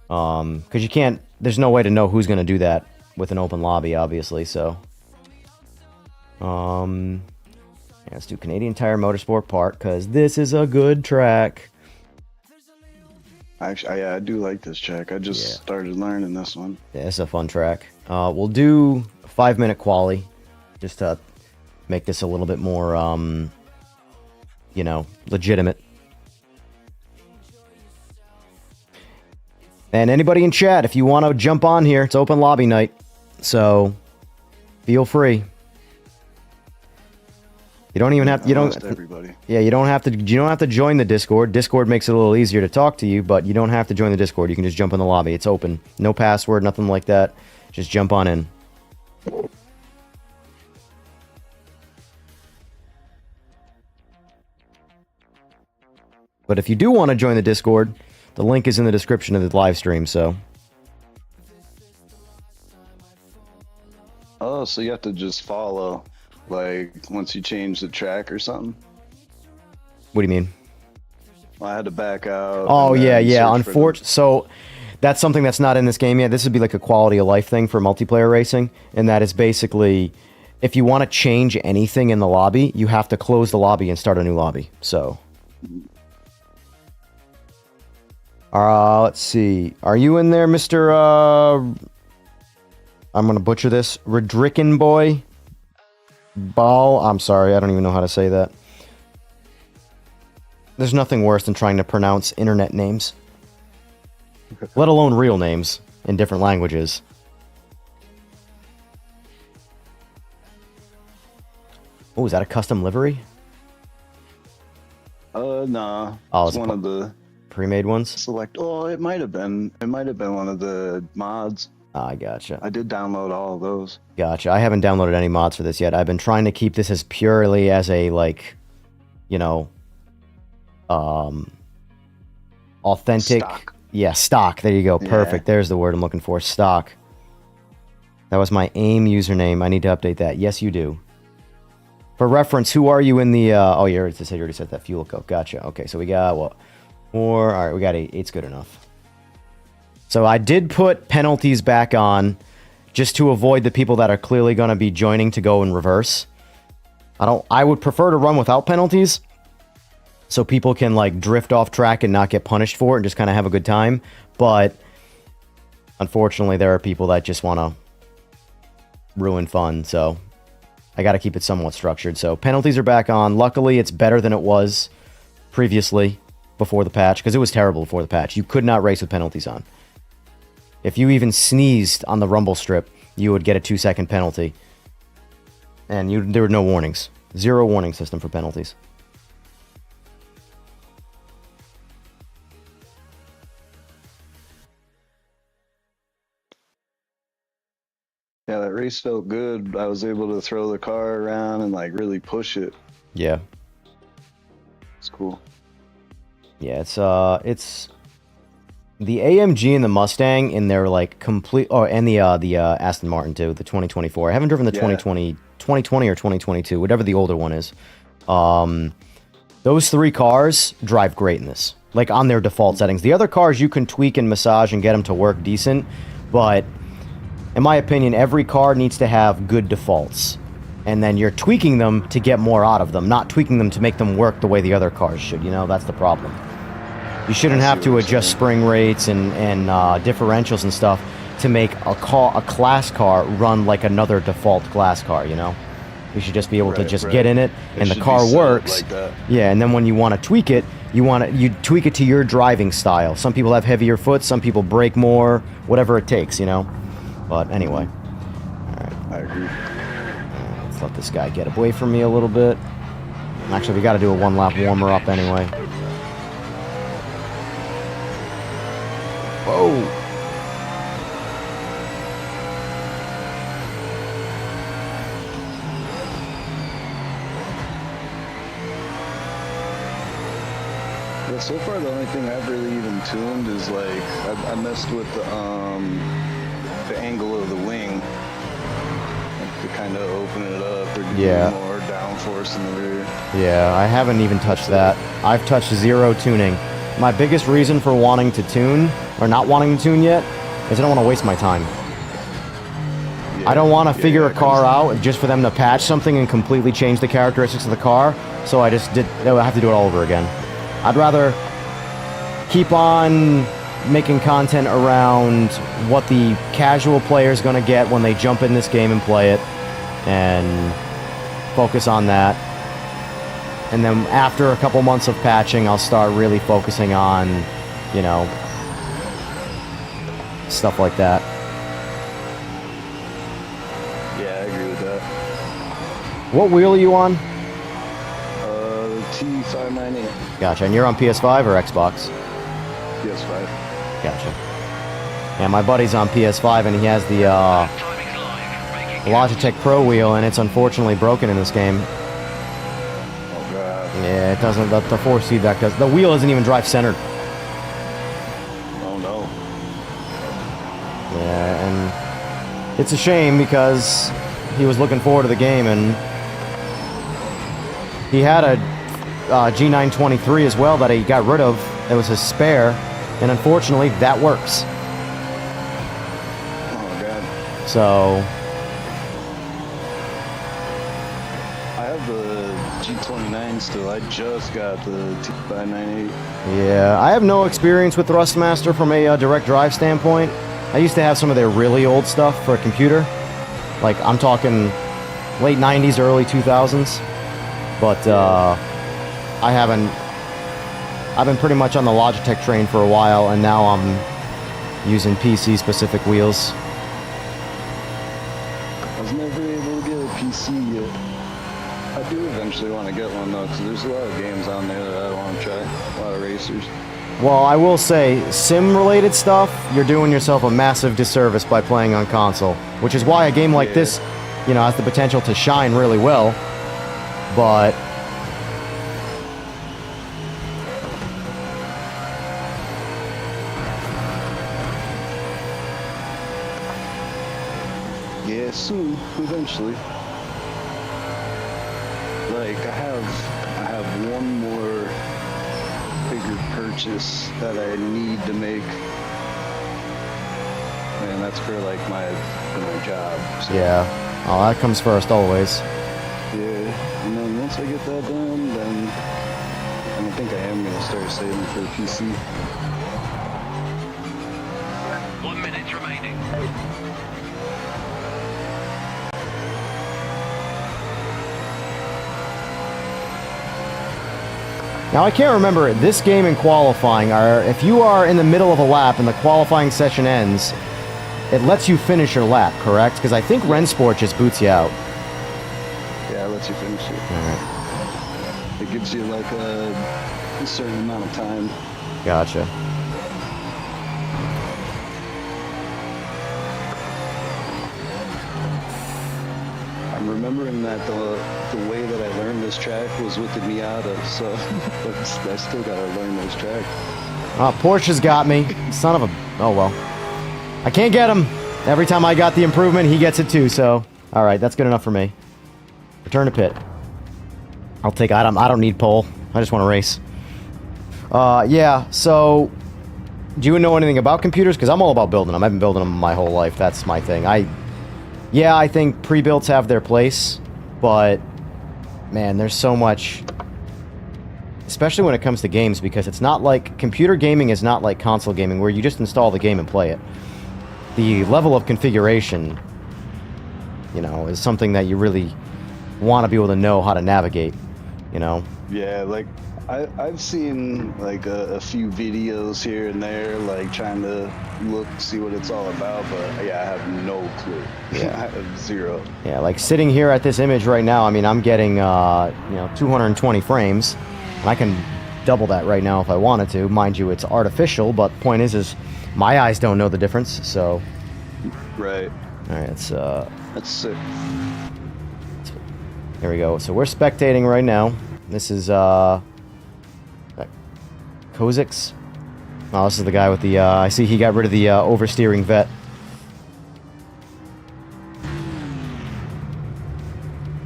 Because you can't... There's no way to know who's going to do that with an open lobby, obviously, so... Yeah, let's do Canadian Tire Motorsport Park, because this is a good track. Actually, I do like this track. I just started learning this one. Yeah, it's a fun track. We'll do a 5-minute quali, just to make this a little bit more, you know, legitimate. And anybody in chat, if you want to jump on here, it's open lobby night, so feel free. You don't even have to, everybody. Yeah, you don't have to join the Discord. Discord makes it a little easier to talk to you, but you don't have to join the Discord. You can just jump in the lobby. It's open. No password, nothing like that. Just jump on in. But if you do want to join the Discord, the link is in the description of the live stream, so. Oh, so you have to just follow, like, once you change the track or something? What do you mean? Well, I had to back out. Oh, yeah. Unfortunately, So, that's something that's not in this game yet. This would be like a quality of life thing for multiplayer racing, and that is basically, if you want to change anything in the lobby, you have to close the lobby and start a new lobby, so. Let's see. Are you in there, Mr. I'm going to butcher this. Rodricken boy? Ball? I'm sorry, I don't even know how to say that. There's nothing worse than trying to pronounce internet names, let alone real names in different languages. Oh, is that a custom livery? Nah. Oh, it's one of the pre-made ones. select. Oh, it might have been. It might have been one of the mods. I gotcha. I did download all of those. Gotcha. I haven't downloaded any mods for this yet. I've been trying to keep this as purely as a, like, you know, authentic. Stock. Yeah, stock. There you go. Perfect. There's the word I'm looking for. Stock. That was my AIM username. I need to update that. Yes, you do. For reference, who are you in the... oh, you already said that fuel coke. Gotcha. Okay, so we got, what? 4. All right, we got 8. 8's good enough. So I did put penalties back on just to avoid the people that are clearly going to be joining to go in reverse. I would prefer to run without penalties so people can, like, drift off track and not get punished for it and just kind of have a good time. But unfortunately, there are people that just want to ruin fun, so I got to keep it somewhat structured. So penalties are back on. Luckily, it's better than it was previously before the patch, because it was terrible before the patch. You could not race with penalties on. If you even sneezed on the rumble strip, you would get a 2-second penalty. And there were no warnings. 0 warning system for penalties. Yeah, that race felt good. I was able to throw the car around and like really push it. Yeah. It's cool. Yeah, it's the AMG and the Mustang in their like complete, and the Aston Martin too, the 2024. I haven't driven the 2020 or 2022, whatever the older one is. Those 3 cars drive great in this, like on their default settings. The other cars you can tweak and massage and get them to work decent, but in my opinion, every car needs to have good defaults. And then you're tweaking them to get more out of them, not tweaking them to make them work the way the other cars should. You know, that's the problem. You shouldn't have to adjust spring rates and differentials and stuff to make a class car run like another default class car, you know? You should just be able to just get in it and the car works. like that. Yeah, and then when you want to tweak it, you tweak it to your driving style. Some people have heavier foot, some people brake more, whatever it takes, you know? But anyway. Alright. I agree. Let's let this guy get away from me a little bit. Actually, we got to do a 1-lap warmer up anyway. Whoa! Yeah, so far the only thing I've really even tuned is like I messed with the angle of the wing, like to kind of open it up or give more downforce in the rear. Yeah, I haven't even touched that. I've touched 0 tuning. My biggest reason for wanting to tune, or not wanting to tune yet, is I don't want to waste my time. Yeah, I don't want to figure a car out just for them to patch something and completely change the characteristics of the car, so I have to do it all over again. I'd rather keep on making content around what the casual player is going to get when they jump in this game and play it, and focus on that. And then after a couple months of patching, I'll start really focusing on, you know, stuff like that. Yeah, I agree with that. What wheel are you on? T598. Gotcha. And you're on PS5 or Xbox? PS5. Gotcha. Yeah, my buddy's on PS5 and he has the Logitech Pro wheel, and it's unfortunately broken in this game. Oh god. Yeah, it doesn't. The force feedback does. The wheel isn't even drive centered. Oh no. Yeah, and it's a shame because he was looking forward to the game, and he had a G923 as well that he got rid of. That was his spare, and unfortunately, that works. Oh god. So I have the G29 still. I just got the T598. yeah, I have no experience with Thrustmaster from a direct drive standpoint. I used to have some of their really old stuff for a computer. Like, I'm talking late 90s, early 2000s. But I haven't I've been pretty much on the Logitech train for a while, and now I'm using PC-specific wheels. I was never able to get a PC yet. I do eventually want to get one though, because there's a lot of games on there that I want to try. A lot of racers. Well, I will say, sim-related stuff, you're doing yourself a massive disservice by playing on console, which is why a game like this, you know, has the potential to shine really well, but... Yeah, soon, eventually. Like, I have one more bigger purchase that I need to make, and that's for like my job. So. Yeah, oh, that comes first always. Yeah, and then once I get that done, then I think I am gonna start saving for a PC. 1 minute remaining. Now, I can't remember, this game and qualifying are, if you are in the middle of a lap and the qualifying session ends, it lets you finish your lap, correct? Because I think Rensport just boots you out. Yeah, it lets you finish it. Alright. It gives you like a certain amount of time. Gotcha. I'm remembering that the way that I learned this track was with the Miata, so but I still gotta learn those tracks. Porsche's got me. Son of a... Oh, well. I can't get him. Every time I got the improvement, he gets it too, so... Alright, that's good enough for me. Return to pit. I'll take... I don't need pole. I just want to race. Yeah, so... Do you know anything about computers? Because I'm all about building them. I've been building them my whole life. That's my thing. Yeah, I think pre-builts have their place, but... Man, there's so much... Especially when it comes to games, because it's not like... Computer gaming is not like console gaming, where you just install the game and play it. The level of configuration, you know, is something that you really want to be able to know how to navigate, you know? Yeah, like, I've seen, like, a few videos here and there, like, trying to see what it's all about, but, yeah, I have no clue. Yeah. I have zero. Yeah, like, sitting here at this image right now, I mean, I'm getting, you know, 220 frames, and I can double that right now if I wanted to. Mind you, it's artificial, but the point is my eyes don't know the difference, so... Right. Alright, it's, That's sick. Here we go. So we're spectating right now. This is, Kozik's. Oh, this is the guy with the, I see he got rid of the, oversteering vet.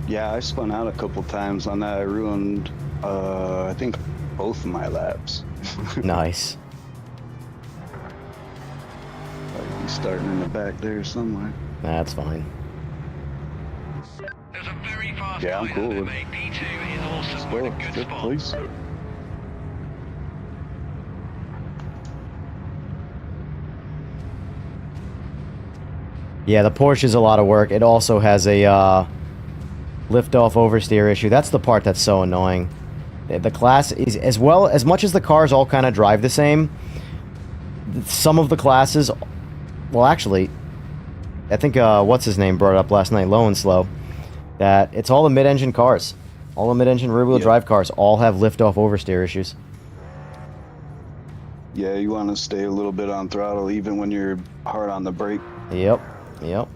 Yeah, I spun out a couple times on that. I ruined, I think, both of my laps. Nice. He's starting in the back there somewhere. That's fine. There's a very fast Yeah, I'm guy cool that with made D2 is awesome. Still, We're in a good fifth spot. place. Yeah, the Porsche is a lot of work. It also has a lift-off oversteer issue. That's the part that's so annoying. The class is, as much as the cars all kind of drive the same, some of the classes, well, actually, I think, what's his name brought it up last night, Low and Slow, that it's all the mid-engine cars. All the mid-engine rear-wheel drive cars all have lift-off oversteer issues. Yeah, you want to stay a little bit on throttle even when you're hard on the brake. Yep. And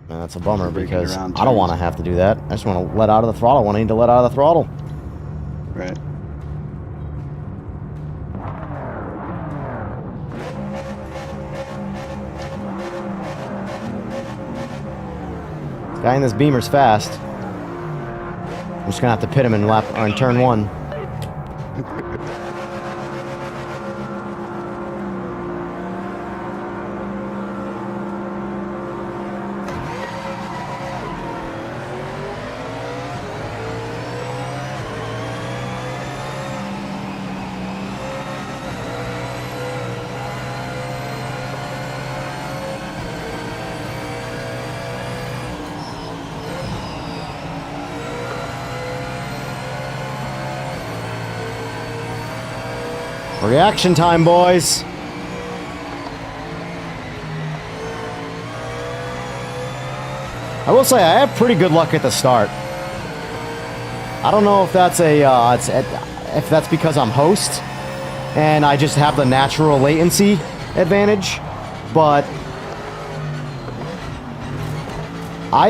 that's a bummer Braking because around I don't want to turns. have to do that. I just want to let out of the throttle when I need to let out of the throttle. Right. Guy in this Beamer's fast. I'm just gonna have to pit him in turn one. Reaction time, boys. I will say I have pretty good luck at the start. I don't know if that's if that's because I'm host and I just have the natural latency advantage, but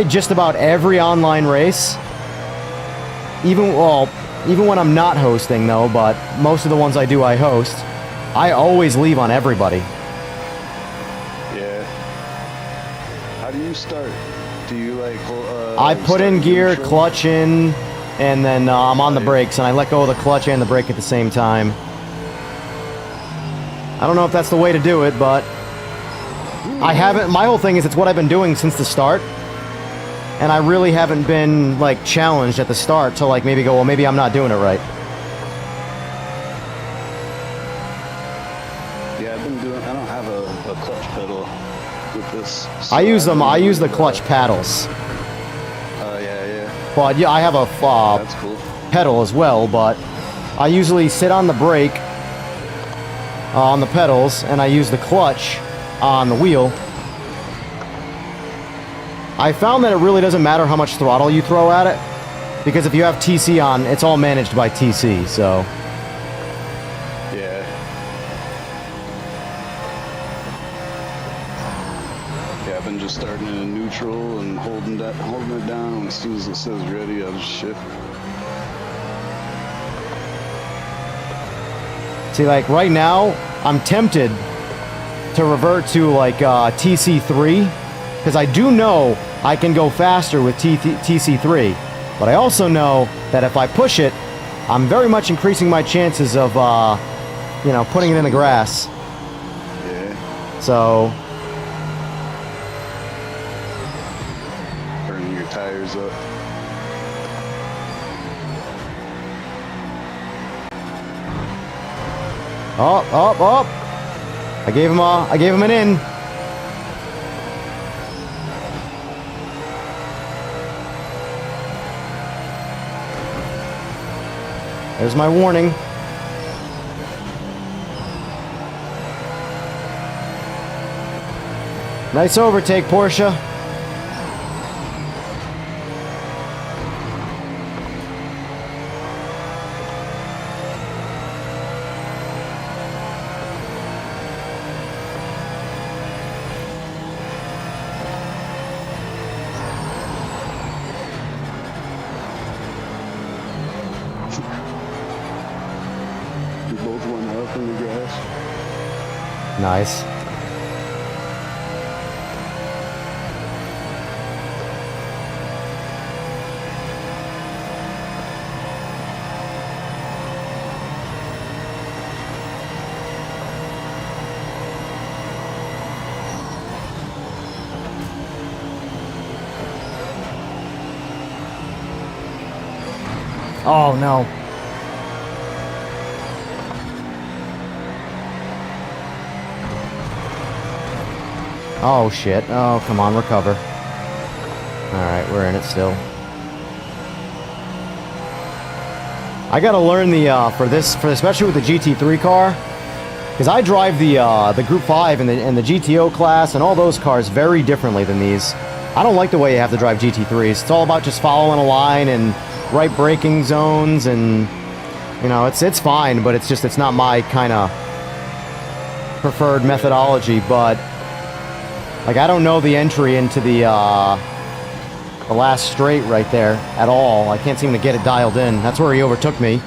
just about every online race, even when I'm not hosting though, but most of the ones I do I host, I always leave on everybody. Yeah. How do you start? Do you like I put in gear, clutch in, and then I'm on the brakes, and I let go of the clutch and the brake at the same time. I don't know if that's the way to do it, but I haven't. My whole thing is it's what I've been doing since the start, and I really haven't been like challenged at the start to like maybe go, well, maybe I'm not doing it right. Yeah, I've been doing. I don't have a clutch pedal with this. So I use them. I use the clutch paddles. Yeah. But yeah, I have a That's cool. pedal as well, but I usually sit on the brake on the pedals, and I use the clutch on the wheel. I found that it really doesn't matter how much throttle you throw at it, because if you have TC on, it's all managed by TC, so... Yeah. Yeah, I've been just starting in neutral and holding it down, and as soon as it says ready, I'll just shift. See, like, right now, I'm tempted to revert to, like, TC3, because I do know I can go faster with TC3, but I also know that if I push it, I'm very much increasing my chances of, you know, putting it in the grass. Yeah. So... Burning your tires up. Oh. I gave him an in. There's my warning. Nice overtake, Porsche. We both went up in the grass. Nice. Oh no. Oh shit. Oh, come on, recover. Alright, we're in it still. I gotta learn the, especially with the GT3 car, because I drive the Group 5 and the GTO class and all those cars very differently than these. I don't like the way you have to drive GT3s. It's all about just following a line and right braking zones, and, you know, it's fine, but it's not my kind of preferred methodology, but... Like, I don't know the entry into the last straight right there at all. I can't seem to get it dialed in. That's where he overtook me.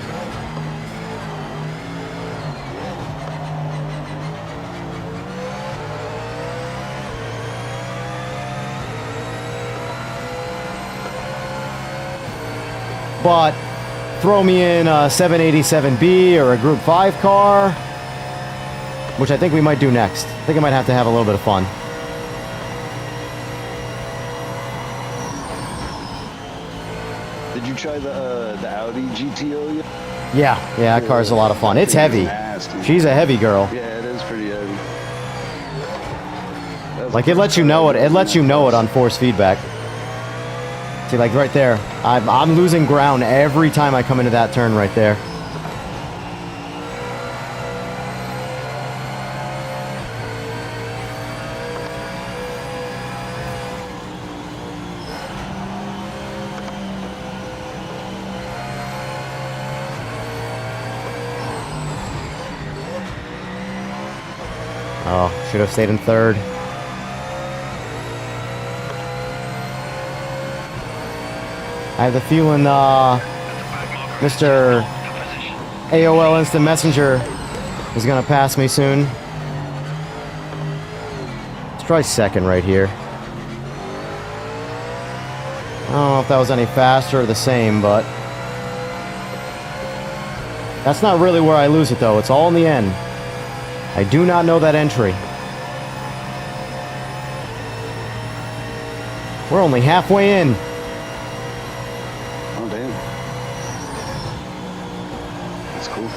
But throw me in a 787B or a Group 5 car, which I think we might do next. I think I might have to have a little bit of fun. Did you try the Audi GTO yet? Yeah, that car's a lot of fun. It's heavy. Nasty. She's a heavy girl. Yeah, it is pretty heavy. Like, it lets you know it. It lets you know it on force feedback. See, like right there, I'm losing ground every time I come into that turn right there. Oh, should have stayed in third. I have the feeling, Mr. AOL Instant Messenger is gonna pass me soon. Let's try second right here. I don't know if that was any faster or the same, but that's not really where I lose it, though. It's all in the end. I do not know that entry. We're only halfway in. Oh, damn. That's cool.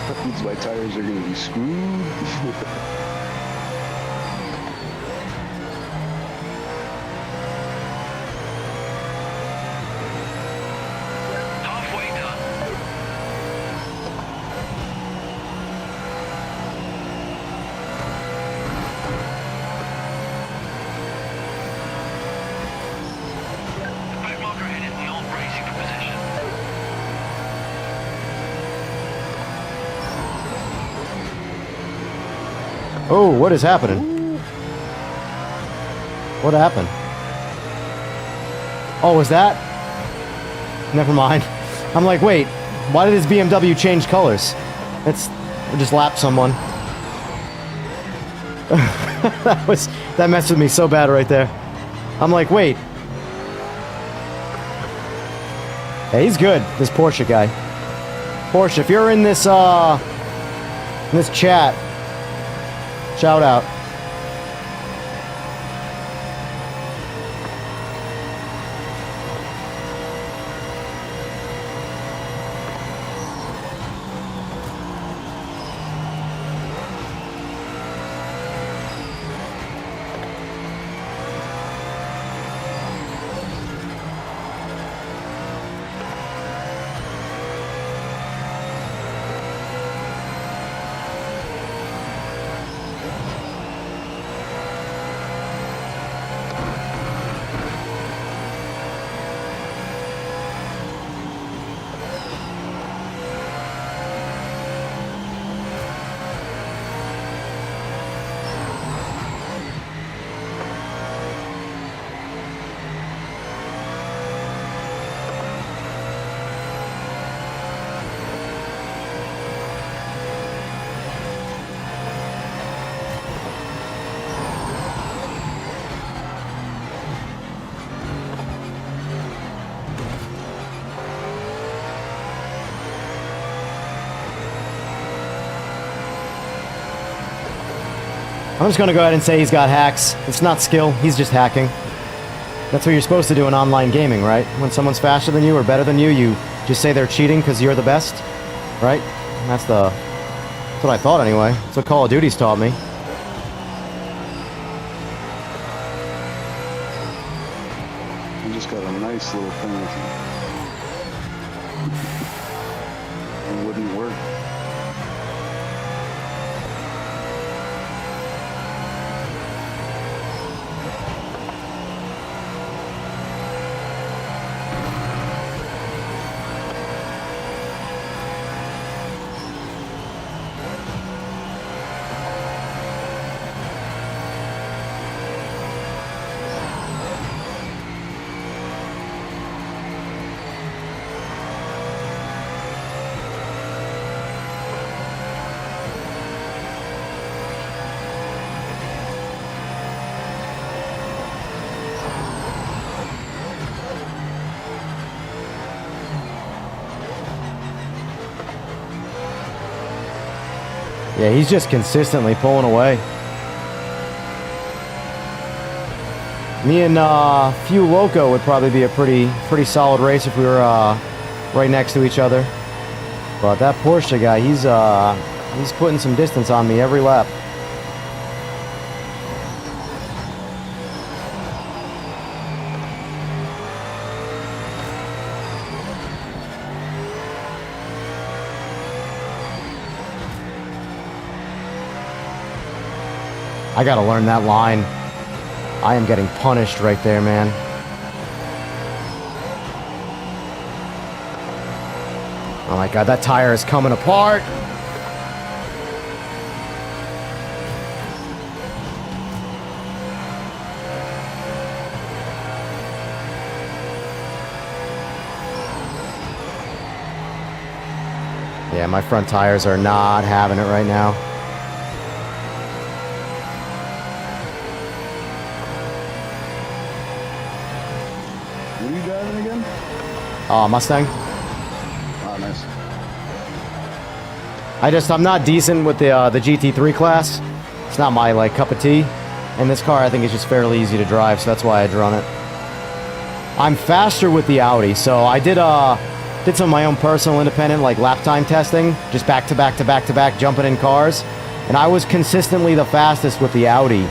That means my tires are going to be screwed. Halfway done. The back marker headed in the old racing position. Oh, what is happening? What happened? Oh, was that? Never mind. I'm like, wait, why did his BMW change colors? I just lapped someone. That messed with me so bad right there. I'm like, wait. Yeah, he's good, this Porsche guy. Porsche, if you're in this chat, shout out. I'm just gonna go ahead and say he's got hacks. It's not skill, he's just hacking. That's what you're supposed to do in online gaming, right? When someone's faster than you or better than you, you just say they're cheating because you're the best, right? And that's what I thought anyway. That's what Call of Duty's taught me. You just got a nice little penalty. It wouldn't work. Yeah, he's just consistently pulling away. Me and Few Loco would probably be a pretty solid race if we were right next to each other. But that Porsche guy, he's putting some distance on me every lap. I gotta learn that line. I am getting punished right there, man. Oh my god, that tire is coming apart. Yeah, my front tires are not having it right now. What are you driving again? Mustang. Oh, nice. I'm not decent with the GT3 class. It's not my, like, cup of tea. And this car, I think, is just fairly easy to drive, so that's why I drawn it. I'm faster with the Audi, so I did some of my own personal independent, like, lap time testing, just back to back to back to back, jumping in cars, and I was consistently the fastest with the Audi,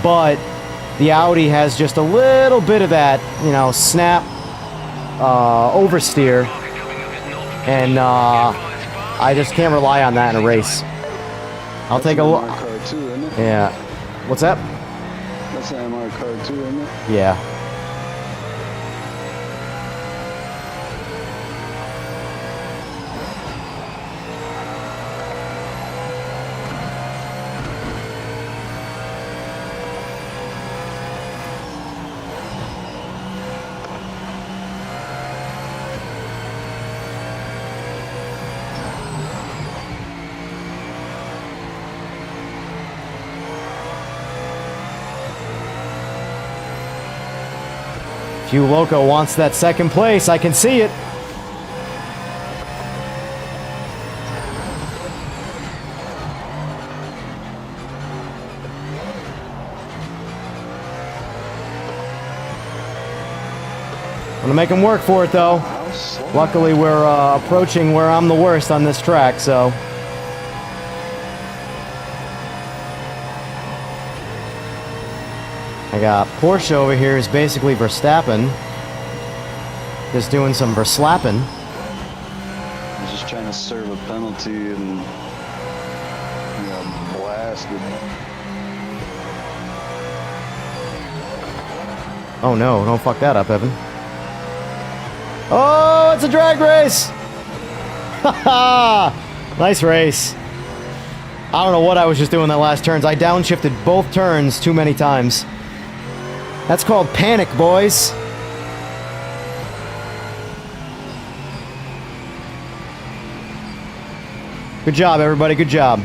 but the Audi has just a little bit of that, you know, snap, oversteer, and I just can't rely on that in a race. I'll take a look. Car too, isn't it? Yeah. What's that? That's an MR car too, isn't it? Yeah. Q Loco wants that second place. I can see it. I'm gonna make him work for it, though. Luckily, we're approaching where I'm the worst on this track, so. I got Porsche over here is basically Verstappen. Just doing some Verslappen. He's just trying to serve a penalty and got blasted. Oh no, don't fuck that up, Evan. Oh, it's a drag race! Haha! Nice race. I don't know what I was just doing that last turns. I downshifted both turns too many times. That's called panic, boys. Good job, everybody. Good job.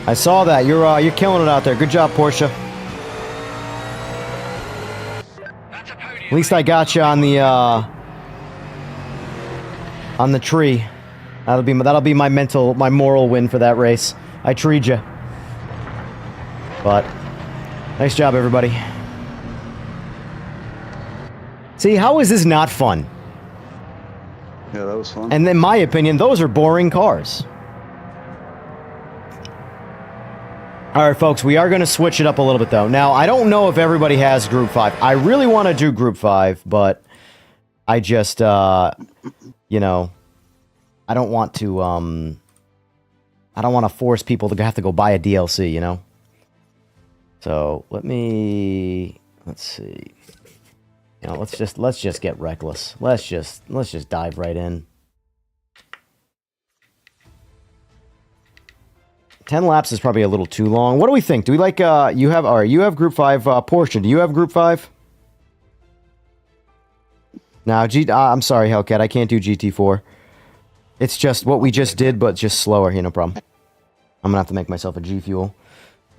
I saw that. You're killing it out there. Good job, Porsche. At least I got you on the tree. That'll be my moral win for that race. I treed you. But nice job, everybody. See, how is this not fun? Yeah, that was fun. And in my opinion, those are boring cars. All right, folks, we are going to switch it up a little bit, though. Now, I don't know if everybody has Group 5. I really want to do Group 5, but I just, you know, I don't want to force people to have to go buy a DLC, you know? So, let's see. You know, let's just get reckless. Let's just dive right in. 10 laps is probably a little too long. What do we think? Do we like, you have Group 5, Porsche. Do you have Group 5? No, I'm sorry, Hellcat. I can't do GT4. It's just what we just did, but just slower. No problem. I'm gonna have to make myself a G Fuel.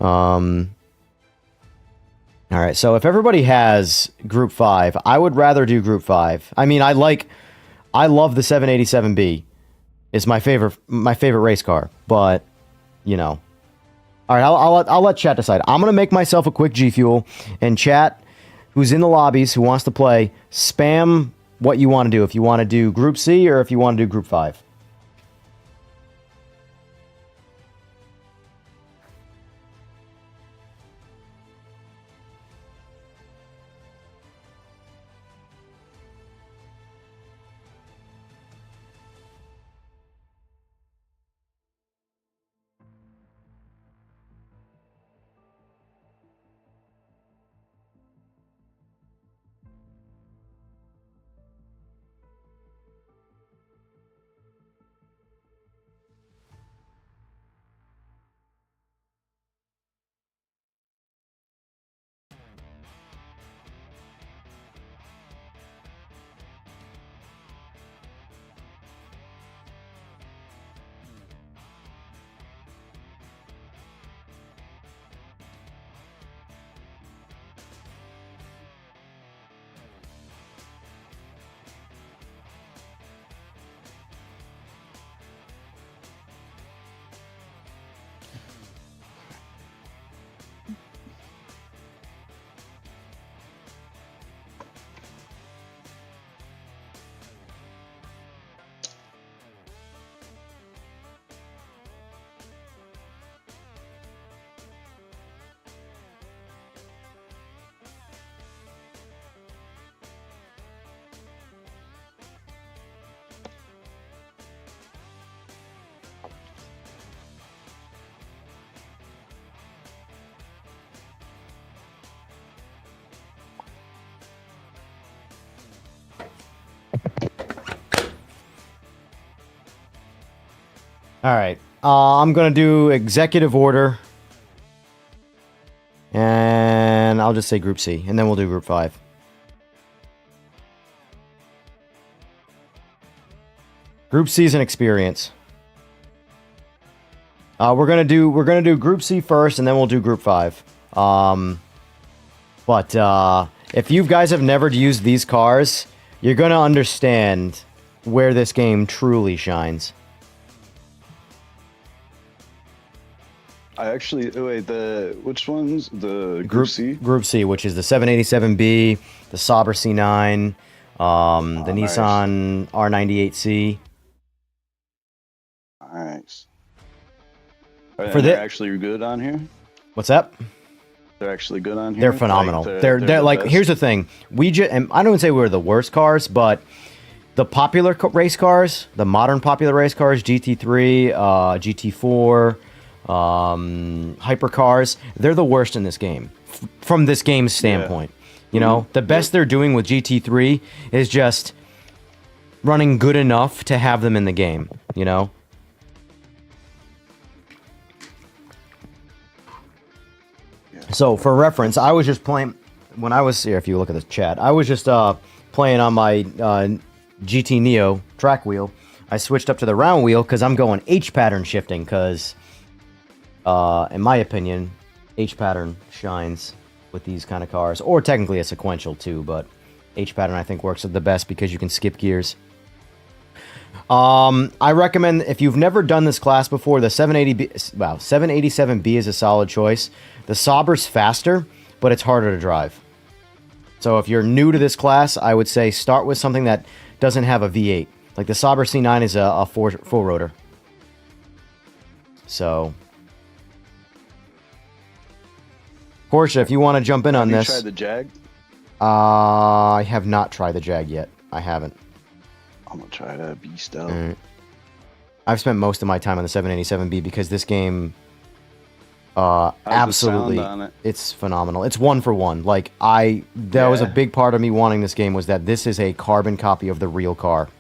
Alright, so if everybody has Group 5, I would rather do Group 5. I mean, I love the 787B. It's my favorite race car, but you know. All right, I'll let chat decide. I'm going to make myself a quick G Fuel, and chat, who's in the lobbies, who wants to play, spam what you want to do. If you want to do Group C or if you want to do Group 5. All right. I'm going to do executive order. And I'll just say Group C. And then we'll do Group 5. Group C is an experience. We're gonna do Group C first, and then we'll do Group 5. But if you guys have never used these cars, you're gonna understand where this game truly shines. I actually wait. Which ones? The Group C. Group C, which is the 787B, the Sauber C9, the Nissan R98C. Nice. They're actually good on here. What's that? They're actually good on here. They're phenomenal. Like, they're the like, best. here's the thing. And I don't say we're the worst cars, but the popular race cars, the modern popular race cars, GT3, GT4, hypercars, they're the worst in this game from this game's standpoint. You know, the best they're doing with GT3 is just running good enough to have them in the game, you know? So, for reference, I was just playing, when I was here, if you look at the chat, I was just playing on my GT Neo track wheel. I switched up to the round wheel because I'm going H-pattern shifting because, in my opinion, H-pattern shines with these kind of cars. Or technically a sequential too, but H-pattern I think works the best because you can skip gears. I recommend, if you've never done this class before, the 787B is a solid choice. The Sauber's faster, but it's harder to drive. So if you're new to this class, I would say start with something that doesn't have a V8. Like the Sauber C9 is a full rotor. So, Porsche, if you want to jump in on this. Have you tried the Jag? I have not tried the Jag yet. I haven't. I'm gonna try that beast out. I've spent most of my time on the 787B because this game, How's absolutely, the sound on it? it's phenomenal. It's one for one. Like that was a big part of me wanting this game was that this is a carbon copy of the real car.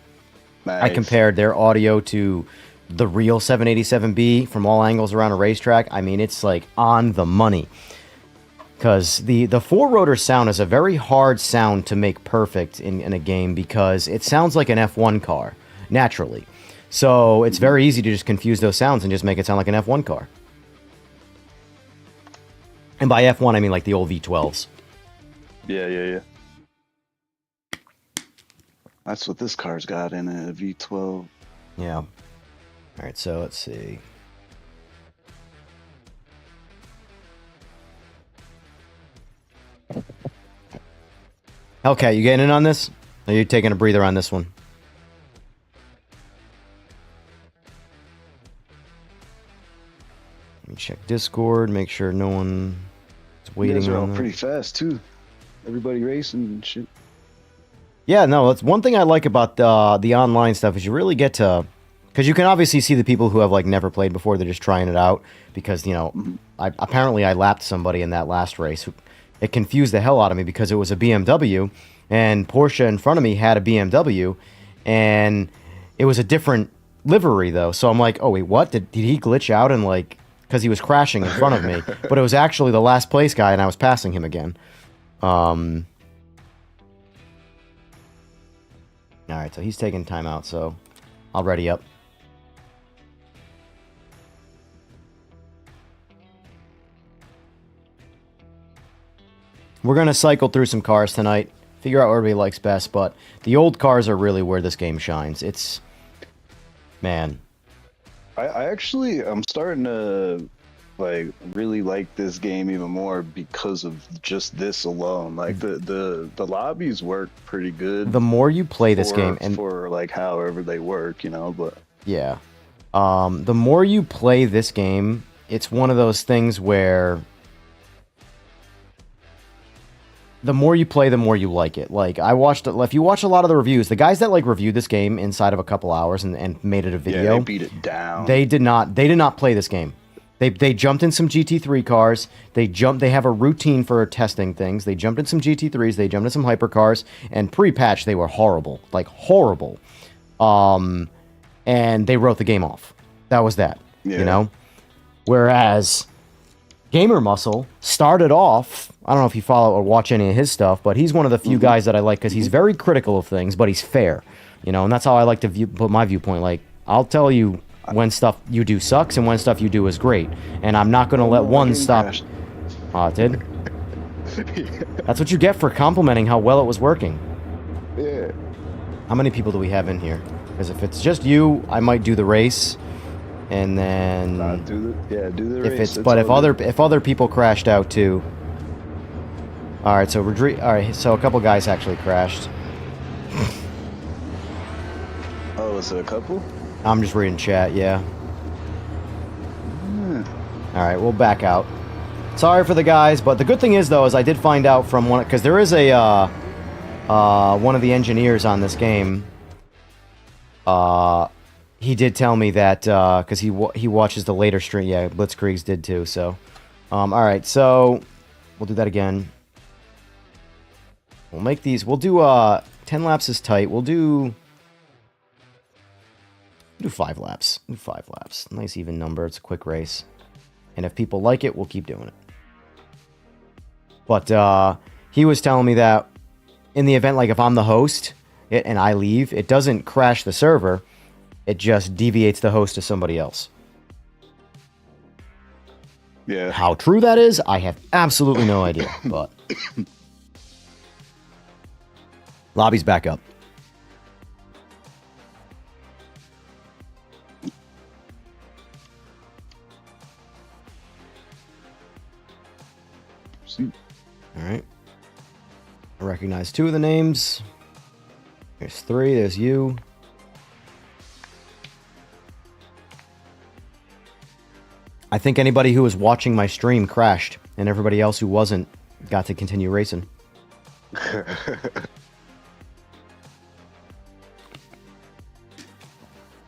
Nice. I compared their audio to the real 787B from all angles around a racetrack. I mean, it's like on the money. Because the four-rotor sound is a very hard sound to make perfect in a game because it sounds like an F1 car, naturally. So it's very easy to just confuse those sounds and just make it sound like an F1 car. And by F1, I mean like the old V12s. Yeah. That's what this car's got in it, a V12. Yeah. All right, so let's see. Okay, you getting in on this? Or are you taking a breather on this one? Let me check Discord, make sure no one is waiting. You guys are all on pretty fast too. Everybody racing and shit. Yeah, no, that's one thing I like about the online stuff is you really get to, because you can obviously see the people who have like never played before, they're just trying it out because, you know, apparently I lapped somebody in that last race. It confused the hell out of me because it was a BMW and Porsche in front of me had a BMW and it was a different livery though. So I'm like, oh wait, what? Did he glitch out and like, because he was crashing in front of me, but it was actually the last place guy and I was passing him again. All right, so he's taking time out, so I'll ready up. We're going to cycle through some cars tonight, figure out what everybody likes best, but the old cars are really where this game shines. It's, man. I'm starting to like really like this game even more because of just this alone. Like the lobbies work pretty good. The more you play this game, and for like however they work, you know, but yeah. The more you play this game, it's one of those things where the more you play, the more you like it. Like, if you watch a lot of the reviews, the guys that, like, reviewed this game inside of a couple hours and made it a video... Yeah, they beat it down. They did not play this game. They jumped in some GT3 cars. They have a routine for testing things. They jumped in some GT3s. They jumped in some hypercars. And pre-patch, they were horrible. Like, horrible. And they wrote the game off. That was that. Yeah. You know? Whereas Gamer Muscle started off, I don't know if you follow or watch any of his stuff, but he's one of the few guys that I like because he's very critical of things, but he's fair. You know, and that's how I like to put my viewpoint. Like, I'll tell you when stuff you do sucks and when stuff you do is great. And I'm not going to let one stop. Oh, it did? That's what you get for complimenting how well it was working. Yeah. How many people do we have in here? Because if it's just you, I might do the race. And then... do the race. If other people crashed out too... Alright, so Alright, so a couple guys actually crashed. Oh, is it a couple? I'm just reading chat, yeah. Alright, we'll back out. Sorry for the guys, but the good thing is, though, is I did find out from one... Because there is a, one of the engineers on this game. He did tell me that, because he watches the later stream. Yeah, Blitzkriegs did too, so... Alright, so... We'll do that again. We'll make these... We'll do, 10 laps is tight. We'll do 5 laps. Do 5 laps. Nice even number. It's a quick race. And if people like it, we'll keep doing it. But he was telling me that in the event, like if I'm the host and I leave, it doesn't crash the server. It just deviates the host to somebody else. Yeah. How true that is, I have absolutely no idea. But Lobby's back up. All right. I recognize 2 of the names. There's 3. There's you. I think anybody who was watching my stream crashed, and everybody else who wasn't got to continue racing.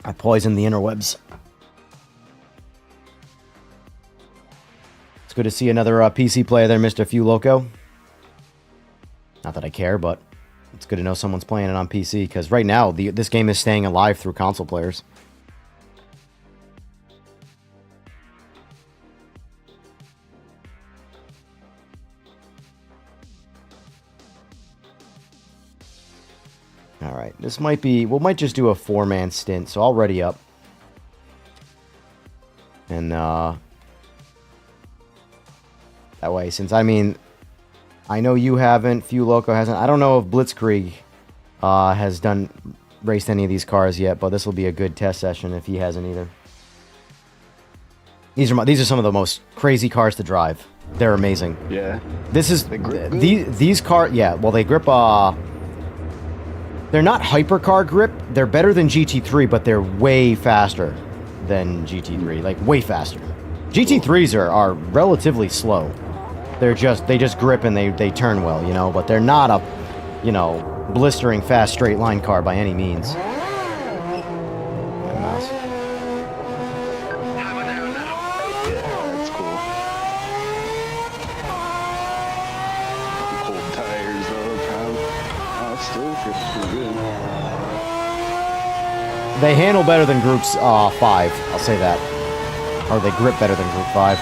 I poisoned the interwebs. It's good to see another PC player there, Mr. Few Loco. Not that I care, but it's good to know someone's playing it on PC, because right now, this game is staying alive through console players. Alright, this might be... We might just do a 4-man stint, so I'll ready up. And, that way, since, I mean... I know you haven't, Few Loco hasn't. I don't know if Blitzkrieg has raced any of these cars yet, but this will be a good test session if he hasn't either. These are some of the most crazy cars to drive. They're amazing. Yeah. This is... These cars... Yeah, well, they grip... They're not hypercar grip. They're better than GT3, but they're way faster than GT3. Like, way faster. GT3s are relatively slow. They just grip and they turn well, you know, but they're not a, you know, blistering fast straight line car by any means. My mouse. That's cool. Cold tires though, probably. Oh, still pretty good. They handle better than groups 5, I'll say that. Or they grip better than group 5.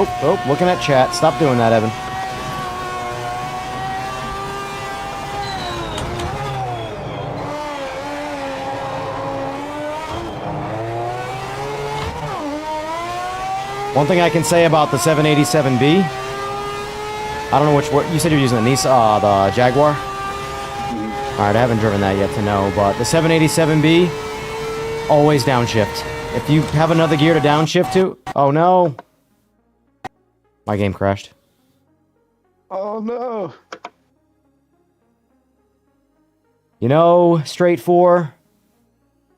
Oh, looking at chat. Stop doing that, Evan. One thing I can say about the 787B, I don't know which one, you said you're using the Nissan, the Jaguar? Alright, I haven't driven that yet to know, but the 787B, always downshift. If you have another gear to downshift to, oh no. My game crashed. Oh no. You know, straight 4,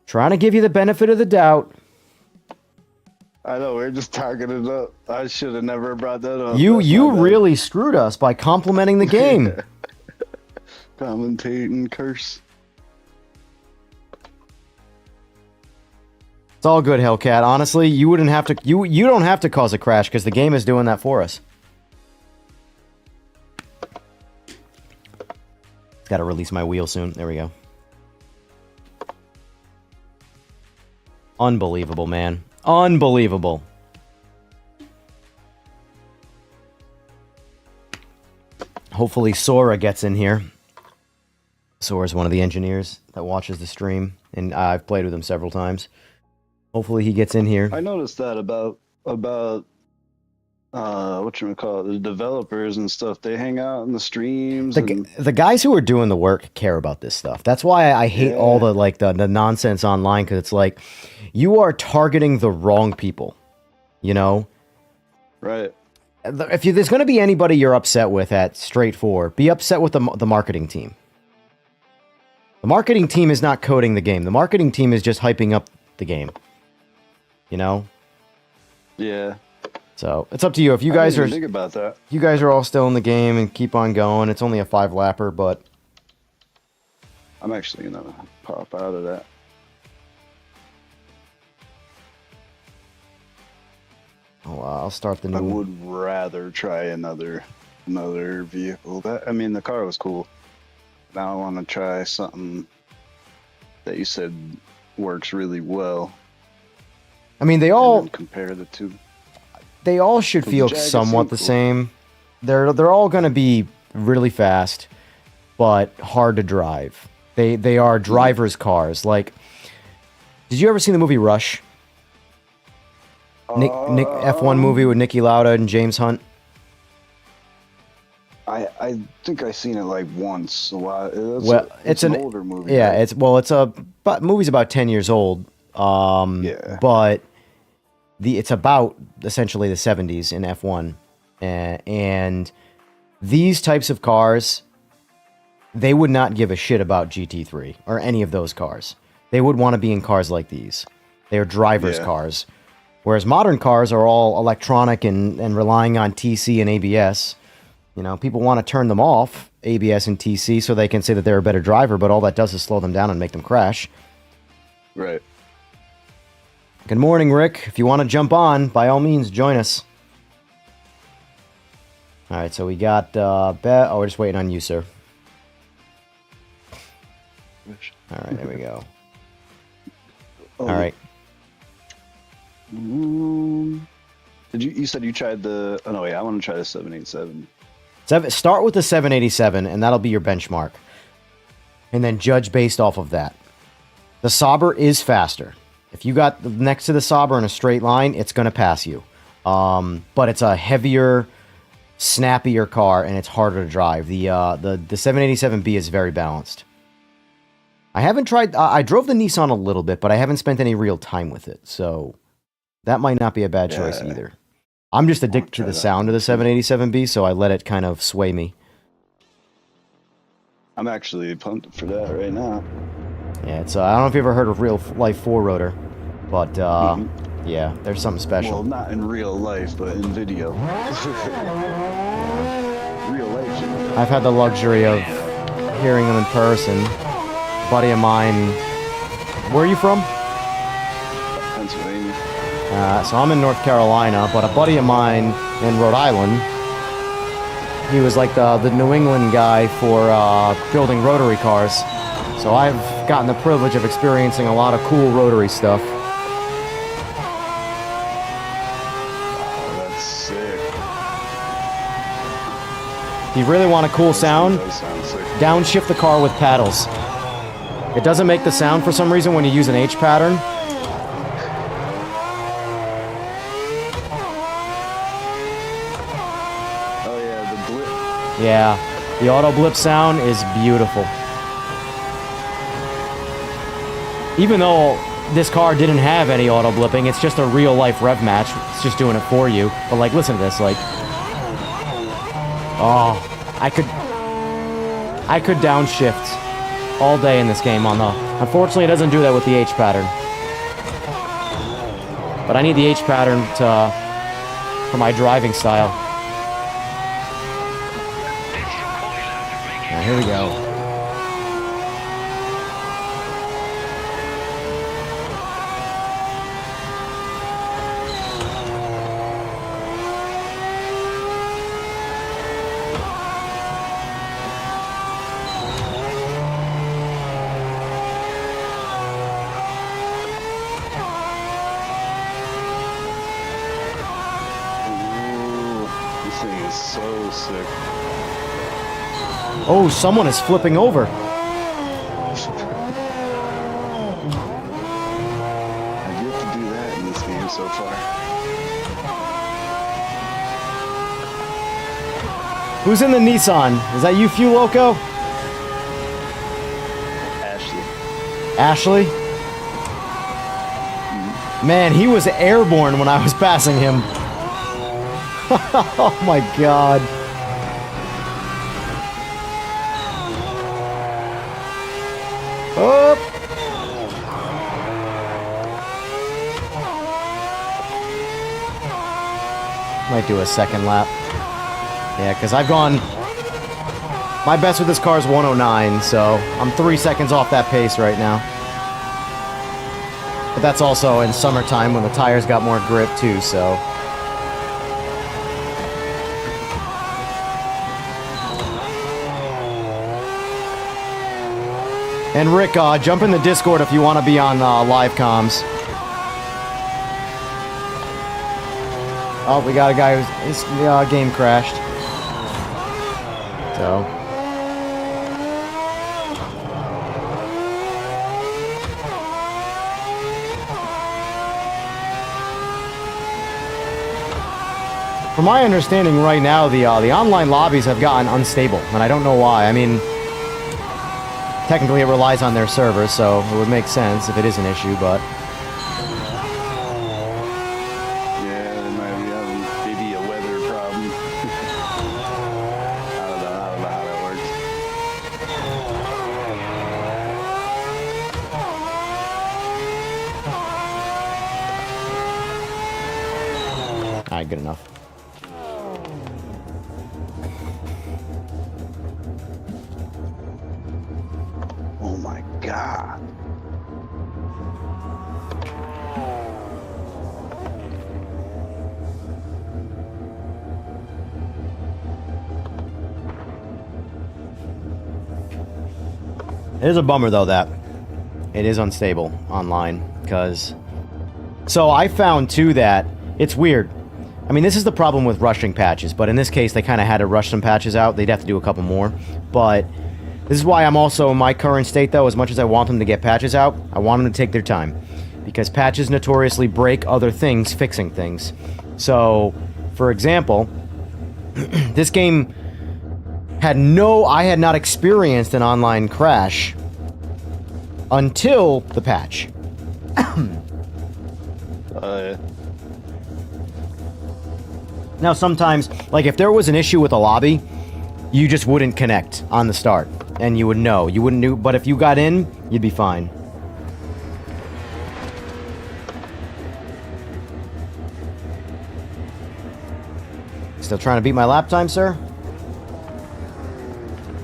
trying to give you the benefit of the doubt. I know, we're just talking it up. I should have never brought that up. You really screwed us by complimenting the game. Commentating curse. It's all good, Hellcat. Honestly, you wouldn't have to. You don't have to cause a crash because the game is doing that for us. Got to release my wheel soon. There we go. Unbelievable, man. Unbelievable. Hopefully Sora gets in here. Sora's one of the engineers that watches the stream, and I've played with him several times. Hopefully he gets in here. I noticed that about whatchamacallit, the developers and stuff. They hang out in the streams. The guys who are doing the work care about this stuff. That's why I hate all the the nonsense online, because it's like you are targeting the wrong people. You know? Right. If there's going to be anybody you're upset with at Straight 4, be upset with the marketing team. The marketing team is not coding the game. The marketing team is just hyping up the game. You know? Yeah. So it's up to you. If you guys think about that. You guys are all still in the game and keep on going. It's only a 5-lapper, but I'm actually gonna pop out of that. oh, I'll start the new. I would rather try another vehicle. The car was cool. Now I want to try something that you said works really well. I mean, they all compare the two. They all should feel somewhat the same. They're all going to be really fast, but hard to drive. They are drivers' cars. Like, did you ever see the movie Rush? Nick F1 movie with Niki Lauda and James Hunt. I think I seen it like once. It's an older movie. Yeah, right? Movie's about 10 years old. Yeah. But it's about essentially the 70s in F1, and these types of cars, they would not give a shit about GT3 or any of those cars. They would want to be in cars like these. They are drivers' cars. Whereas modern cars are all electronic and relying on TC and ABS. You know, people want to turn them off, ABS and TC, so they can say that they're a better driver, but all that does is slow them down and make them crash. Right. Good morning, Rick. If you want to jump on, by all means, join us. All right, so we got Bet. Oh, we're just waiting on you, sir. All right, there we go. All right. You said you tried the... Oh, no, wait. I want to try the 787. Start with the 787, and that'll be your benchmark. And then judge based off of that. The Sauber is faster. If you got next to the Sauber in a straight line, it's going to pass you. But it's a heavier, snappier car, and it's harder to drive. The 787B is very balanced. I haven't tried... I drove the Nissan a little bit, but I haven't spent any real time with it. So that might not be a bad choice either. I'm just addicted to the sound of the 787B, so I let it kind of sway me. I'm actually pumped for that right now. Yeah, it's I don't know if you ever heard of real life 4-rotor, but yeah, there's something special. Well, not in real life, but in video. Real life. I've had the luxury of hearing them in person. A buddy of mine. Where are you from? Pennsylvania. So I'm in North Carolina, but a buddy of mine in Rhode Island, he was like the New England guy for building rotary cars. So I've gotten the privilege of experiencing a lot of cool rotary stuff. Oh, that's sick. If you really want a cool sound, downshift the car with paddles. It doesn't make the sound for some reason when you use an H pattern. Yeah, the auto blip sound is beautiful. Even though this car didn't have any auto blipping, it's just a real life rev match. It's just doing it for you. But like, listen to this, like, oh, I could downshift all day in this game on the. Unfortunately, it doesn't do that with the H pattern. But I need the H pattern for my driving style. Here we go. sick. Oh, someone is flipping over. I've yet to do that in this game so far. Who's in the Nissan? Is that you, Fuel Loco? Ashley. Ashley? Man, he was airborne when I was passing him. Oh my god. Up. Might do a second lap. Yeah, because I've gone... My best with this car is 109, so I'm 3 seconds off that pace right now. But that's also in summertime when the tires got more grip too, so... And Rick, jump in the Discord if you want to be on live comms. Oh, we got a guy who's... His game crashed. So... From my understanding right now, the online lobbies have gotten unstable, and I don't know why. I mean, technically it relies on their servers, so it would make sense if it is an issue, but... Yeah, they might be having maybe a weather problem. I don't know how that works. Alright, good enough. Oh my god. It is a bummer, though, that it is unstable online, because... So, I found, too, that it's weird. I mean, this is the problem with rushing patches, but in this case, they kind of had to rush some patches out. They'd have to do a couple more, but... This is why I'm also in my current state, though, as much as I want them to get patches out, I want them to take their time. Because patches notoriously break other things fixing things. So, for example, this game I had not experienced an online crash until the patch. Now, sometimes, like if there was an issue with a lobby, you just wouldn't connect on the start. And you would know. You wouldn't do, but if you got in, you'd be fine. Still trying to beat my lap time, sir?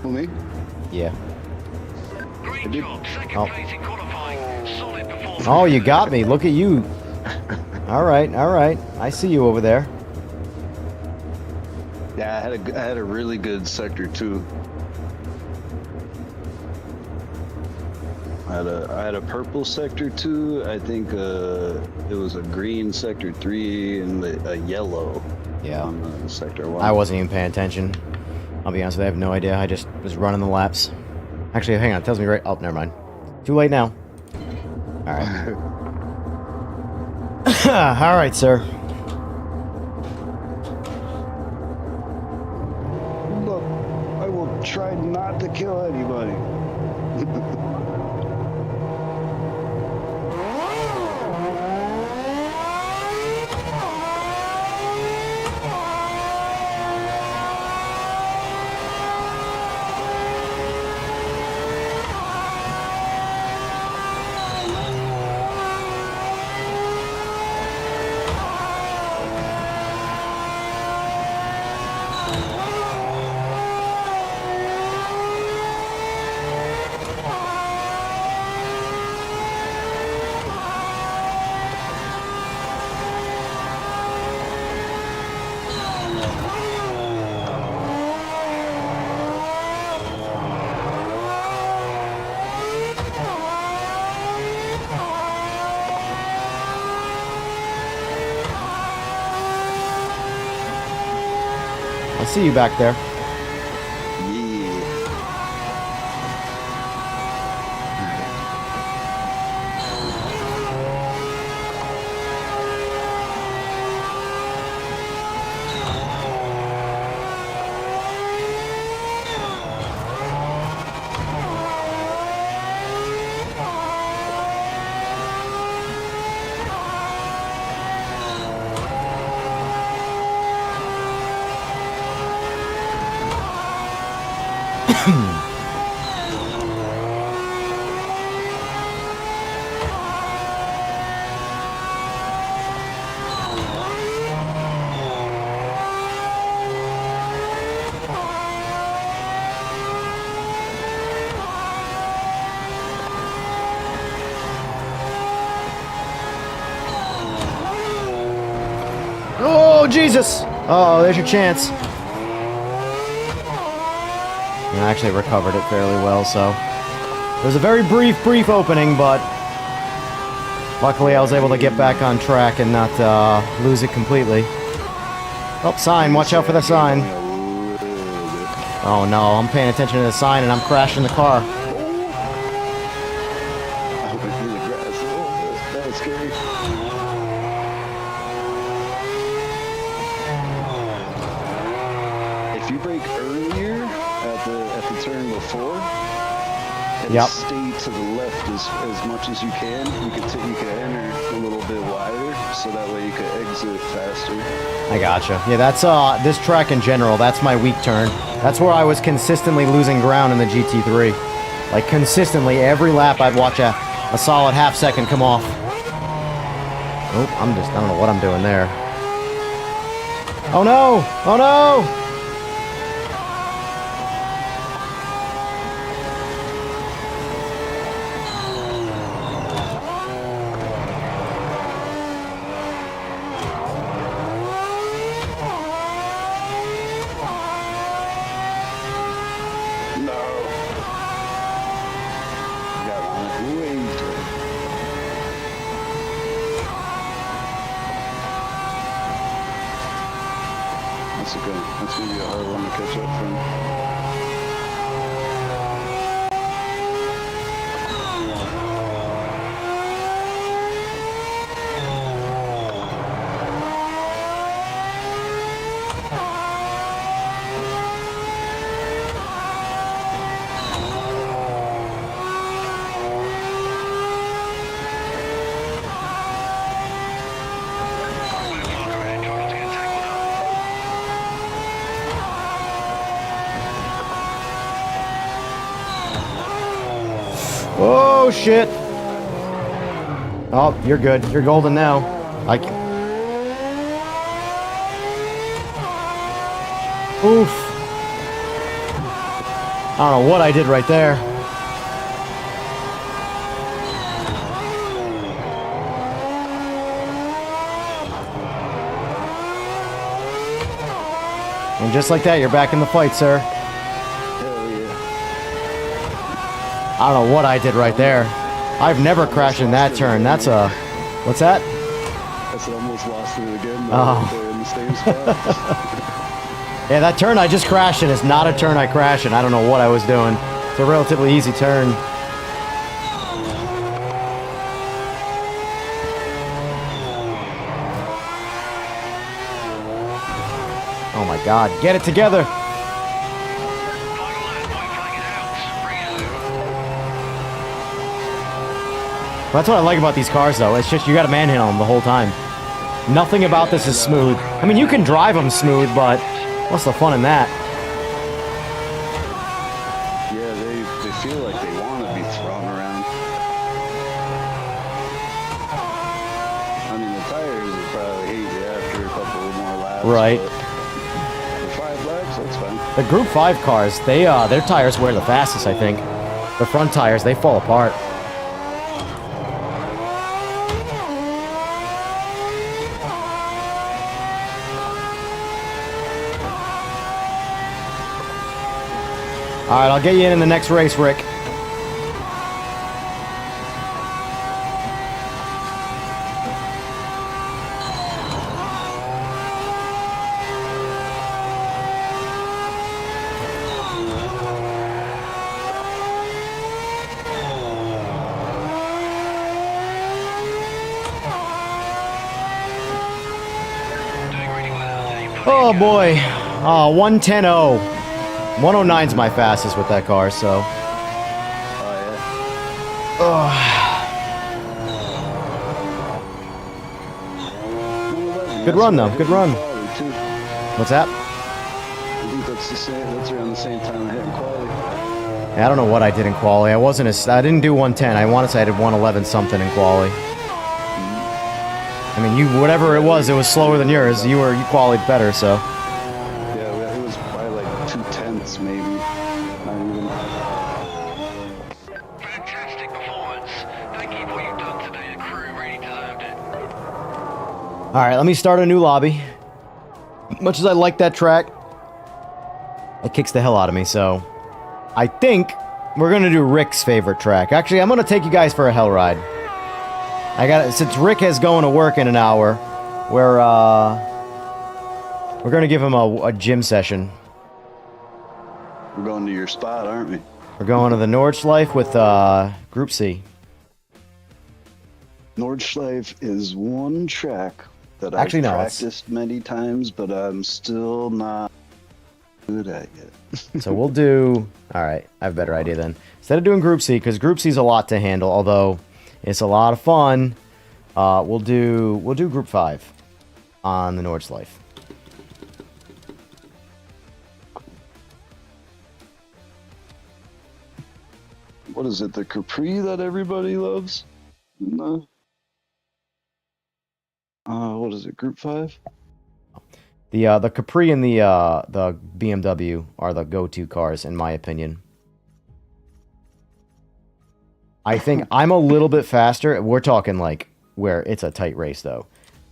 Who, me? Yeah. Great job. Second place in qualifying. Solid performance. Oh, you got me. Look at you. Alright, alright. I see you over there. Yeah, I had a really good sector 2. I had a purple sector 2. I think it was a green sector 3 and a yellow. Yeah. On sector 1. I wasn't even paying attention. I'll be honest with you, I have no idea. I just was running the laps. Actually, hang on. It tells me right... Oh, never mind. Too late now. Alright. Alright, sir. Look, I will try not to kill anybody. see you back there. Yeah. Oh, Jesus! Oh, there's your chance. And I actually recovered it fairly well, so... It was a very brief opening, but... Luckily, I was able to get back on track and not lose it completely. Oh, sign. Watch out for the sign. Oh, no. I'm paying attention to the sign, and I'm crashing the car. That was scary. If you brake earlier at the turn before, and Yep. stay to the left as much as you can could enter a little bit wider, so that way you could exit faster. I gotcha. Yeah, that's this track in general. That's my weak turn. That's where I was consistently losing ground in the GT3. Like consistently, every lap I'd watch a solid half second come off. Oh, I don't know what I'm doing there. Oh no! Oh no! No. Got one way to. That's gonna be a hard one to catch up from. Oh shit! Oh, you're good. You're golden now. Oof. I don't know what I did right there. And just like that, you're back in the fight, sir. Hell yeah. I don't know what I did right there. I've never crashed in that turn. That's a... What's that? I said almost lost it again. Oh. They're in the same spot. Yeah, that turn I just crashed in is not a turn I crash in. I don't know what I was doing. It's a relatively easy turn. Oh my god, get it together! That's what I like about these cars, though. It's just you gotta manhandle them the whole time. Nothing about this is smooth. I mean, you can drive them smooth, but what's the fun in that? Yeah, they feel like they want to be thrown around. I mean, the tires will probably hate you after a couple more laps. Right. For 5 laps, that's fine. The Group 5 cars, their tires wear the fastest, I think. The front tires, they fall apart. Alright, I'll get you in the next race, Rick. Oh boy. 110.0. 109's my fastest with that car, so. Oh yeah. Good run though. Good run. What's that? I think that's the same. That's around the same time I hit in quality. Yeah, I don't know what I did in quali. I didn't do 110. I want to say I did 111 something in quali. I mean, whatever it was slower than yours. You qualied better, so. Yeah, it was probably like 2/10 maybe. Not even. Fantastic performance. Thank you for what you've done today. The crew really deserved it. All right, let me start a new lobby. Much as I like that track, it kicks the hell out of me, so I think we're gonna do Rick's favorite track. Actually, I'm gonna take you guys for a hell ride. Since Rick has going to work in an hour, we're gonna give him a gym session. We're going to your spot, aren't we? We're going to the Nordschleife with Group C. Nordschleife is one track that Actually, I've no, practiced many times, but I'm still not good at it. So we'll do. All right, I have a better idea then. Instead of doing Group C, because Group C is a lot to handle, although it's a lot of fun. We'll do Group 5 on the Nordschleife. What is it? The Capri that everybody loves? No. What is it? Group 5? The Capri and the BMW are the go-to cars in my opinion. I think I'm a little bit faster. We're talking like where it's a tight race though.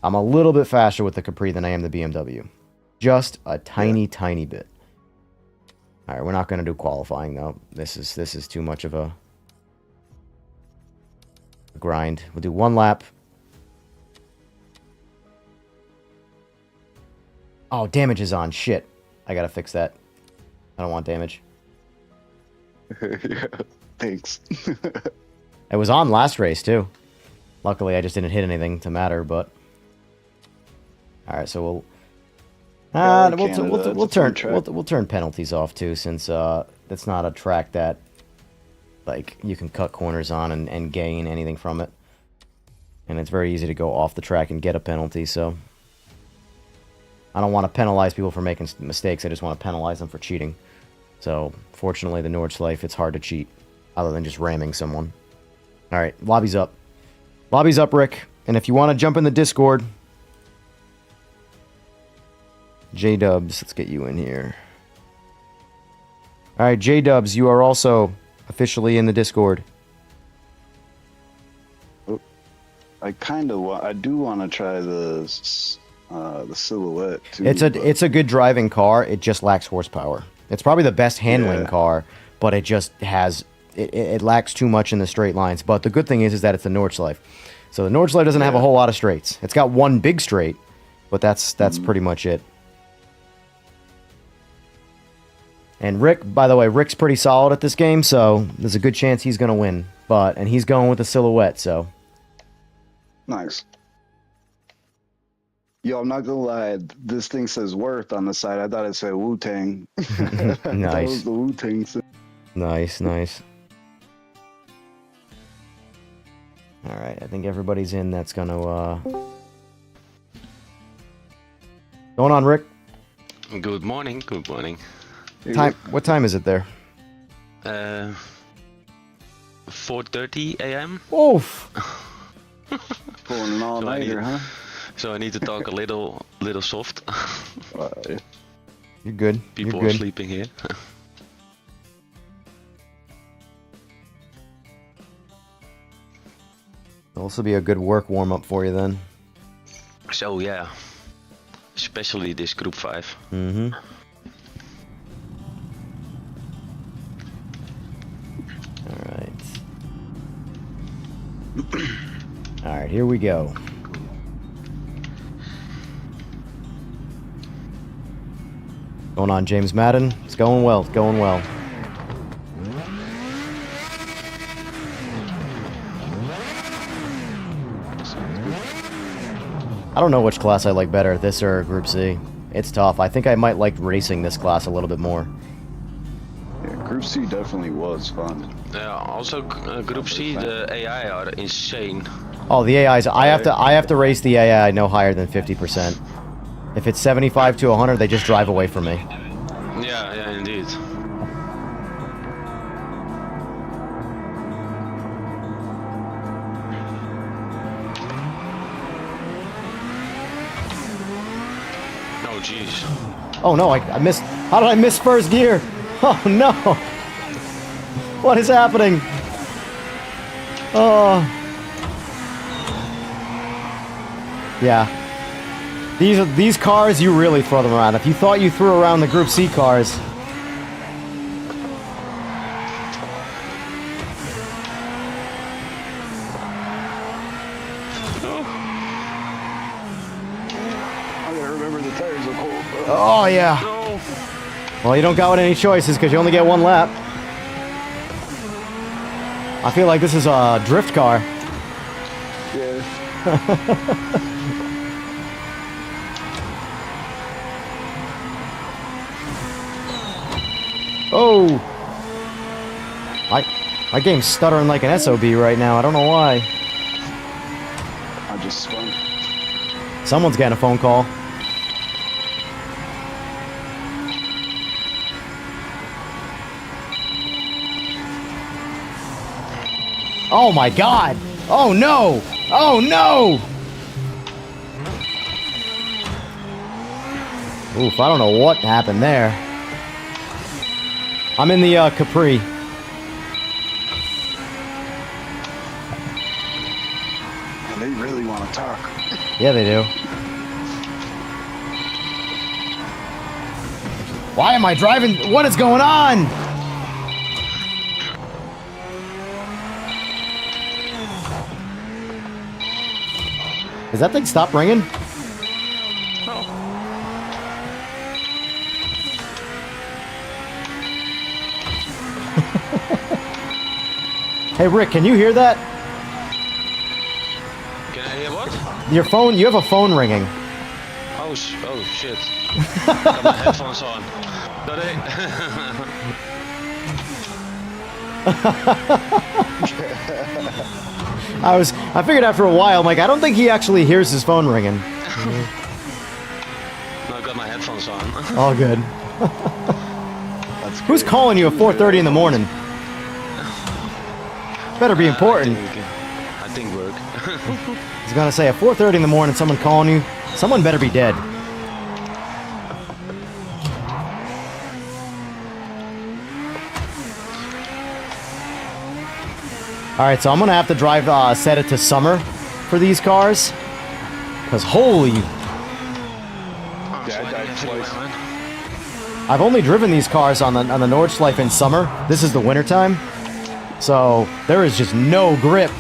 I'm a little bit faster with the Capri than I am the BMW. Just a tiny bit. All right, we're not going to do qualifying though. This is too much of a grind. We'll do one lap. Oh, damage is on. Shit. I got to fix that. I don't want damage. Yeah, thanks. It was on last race too. Luckily, I just didn't hit anything to matter, but all right, so we'll turn penalties off too, since that's not a track that like you can cut corners on and gain anything from it, and it's very easy to go off the track and get a penalty. So I don't want to penalize people for making mistakes. I just want to penalize them for cheating. So fortunately, the Nordschleife, it's hard to cheat, other than just ramming someone. All right, lobby's up. Lobby's up, Rick. And if you want to jump in the Discord, J-Dubs, let's get you in here. All right, J-Dubs, you are also officially in the Discord. I do want to try the Silhouette too. It's a good driving car. It just lacks horsepower. It's probably the best handling car, but it just has it lacks too much in the straight lines. But the good thing is that it's a Nordschleife. So the Nordschleife doesn't have a whole lot of straights. It's got one big straight, but that's pretty much it. And Rick, by the way, Rick's pretty solid at this game, so there's a good chance he's going to win. And he's going with the Silhouette, so. Nice. Yo, I'm not gonna lie. This thing says Worth on the side. I thought it said Wu-Tang. Nice. That was the Wu-Tang thing. Nice. All right, I think everybody's in. That's gonna. Going on, Rick? Good morning. Good morning. What time is it there? 4:30 a.m. Oof. Pulling an all-nighter, huh? So I need to talk a little soft. You're good. People You're are good. sleeping here. It'll also be a good work warm-up for you then. So yeah, especially this group 5. Mm-hmm. All right, here we go. Going on, James Madden. It's going well. It's going well. I don't know which class I like better, this or Group C. It's tough. I think I might like racing this class a little bit more. Yeah, Group C definitely was fun. Yeah, also Group C, the AI are insane. Oh, the AIs. I have to race the AI no higher than 50%. If it's 75 to 100, they just drive away from me. Yeah, yeah, indeed. Oh, jeez. Oh no, I missed. How did I miss first gear? Oh no. What is happening? Oh. Yeah. These cars, you really throw them around. If you thought you threw around the Group C cars. I gotta remember the tires are cold, bro. Oh yeah. No. Well, you don't got any choices because you only get one lap. I feel like this is a drift car. Yeah. Oh. My game's stuttering like an SOB right now. I don't know why. I just spun. Someone's getting a phone call. Oh my god! Oh no! Oh no! Oof, I don't know what happened there. I'm in the Capri. And they really want to talk. Yeah, they do. Why am I driving? What is going on? Does that thing stop ringing? Hey Rick, can you hear that? Can I hear what? Your phone, you have a phone ringing. Oh, oh shit. Got my headphones on. Got it. I figured after a while, I'm like, I don't think he actually hears his phone ringing. No, I got my headphones on. All good. That's Who's great. calling you at 4:30 in the morning? Better be important. I think work. I was gonna say, at 4:30 in the morning, someone calling you, someone better be dead. Alright, so I'm gonna have to drive, set it to summer for these cars. Because holy, Yeah, I died twice. I've only driven these cars on the Nordschleife in summer. This is the winter time. So there is just no grip,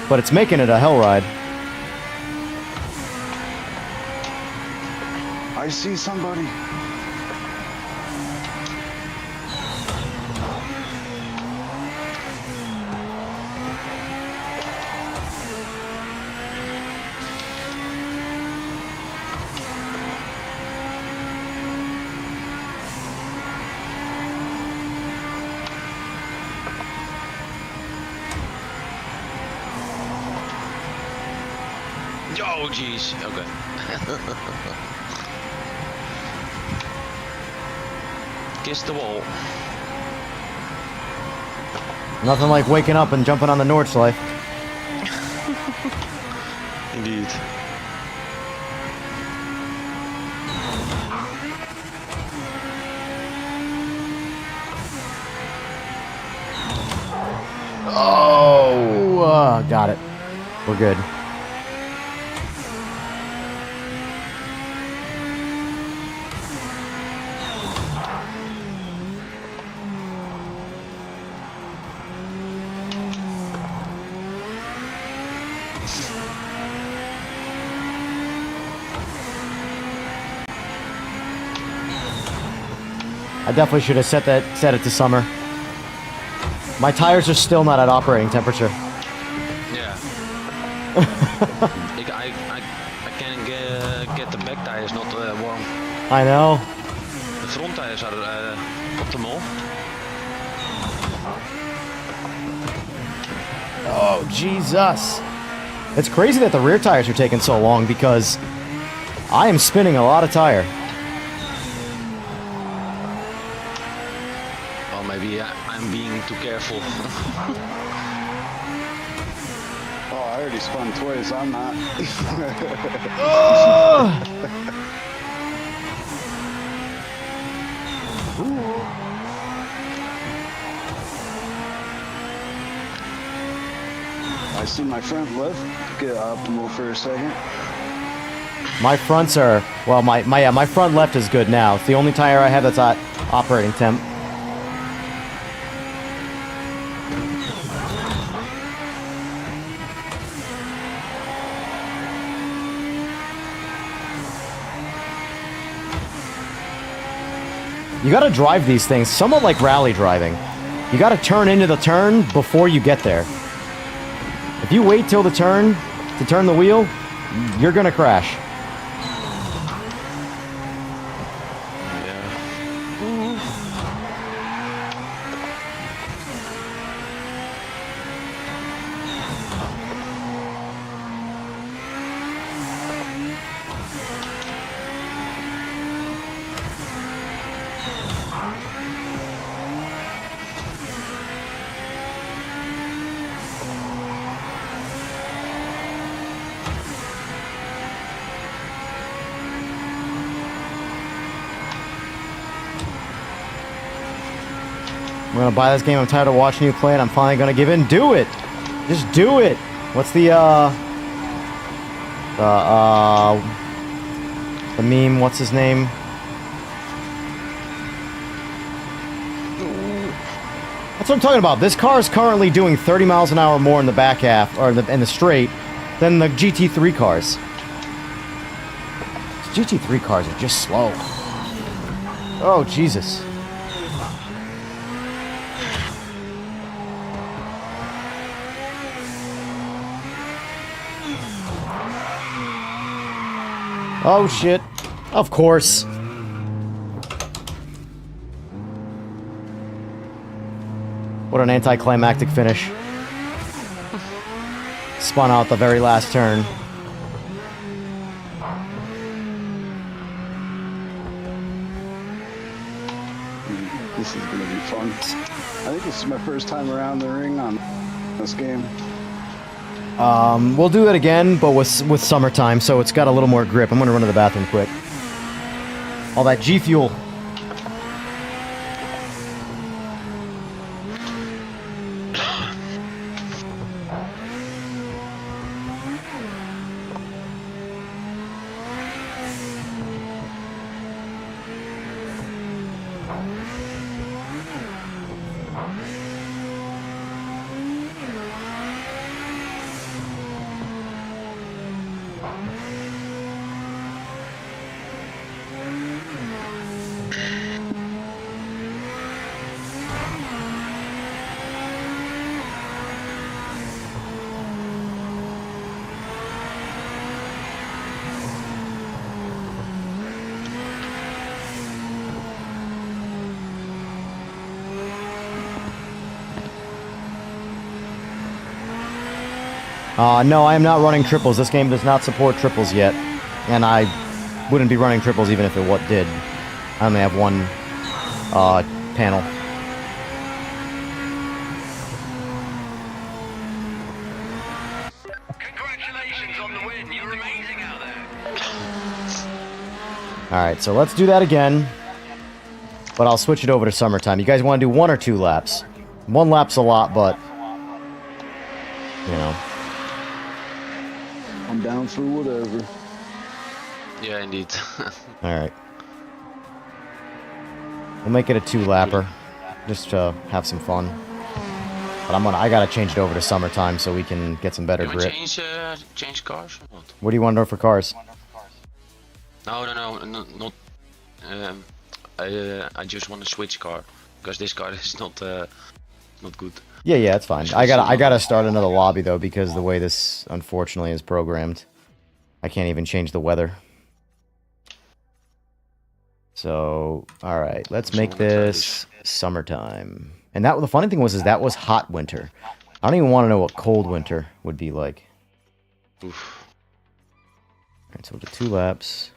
but it's making it a hell ride. I see somebody. Oh, jeez. Okay. Kiss the wall. Nothing like waking up and jumping on the Nordschleife. Indeed. Oh, got it. We're good. I definitely should have set it to summer. My tires are still not at operating temperature. Yeah. I can get the back tires not warm. I know. The front tires are optimal. Oh, Jesus. It's crazy that the rear tires are taking so long because I am spinning a lot of tire. Well, maybe I'm being too careful. Oh, I already spun twice. I'm not. I see my front left get optimal for a second. My fronts are, well, my front left is good now. It's the only tire I have that's at operating temp. You gotta drive these things somewhat like rally driving. You gotta turn into the turn before you get there. If you wait till the turn to turn the wheel, you're gonna crash. I'm gonna buy this game. I'm tired of watching you play it. I'm finally gonna give in. Do it! Just do it! What's the meme? What's his name? That's what I'm talking about. This car is currently doing 30 miles an hour more in the back half, or in the straight, than the GT3 cars. GT3 cars are just slow. Oh, Jesus. Oh, shit. Of course. What an anticlimactic finish. Spun out the very last turn. This is gonna be fun. I think this is my first time around the ring on this game. We'll do it again, but with summertime, so it's got a little more grip. I'm gonna run to the bathroom quick. All that G Fuel. No, I am not running triples. This game does not support triples yet. And I wouldn't be running triples even if it did. I only have one panel. Congratulations on the win. You're amazing out there. Alright, so let's do that again. But I'll switch it over to summertime. You guys want to do 1 or 2 laps? 1 lap's a lot, but... you know. I'm down for whatever. Yeah, indeed. Alright. We'll make it a 2-lapper. Just to have some fun. But I gotta change it over to summertime so we can get some better Can we grip. change cars or what? What do you want to know for cars? No, not. I just want to switch car because this car is not good. Yeah, it's fine. I gotta start another lobby though because the way this unfortunately is programmed, I can't even change the weather. So, all right, let's make this summertime. And the funny thing was, that was hot winter. I don't even want to know what cold winter would be like. Oof. All right, so we'll do 2 laps.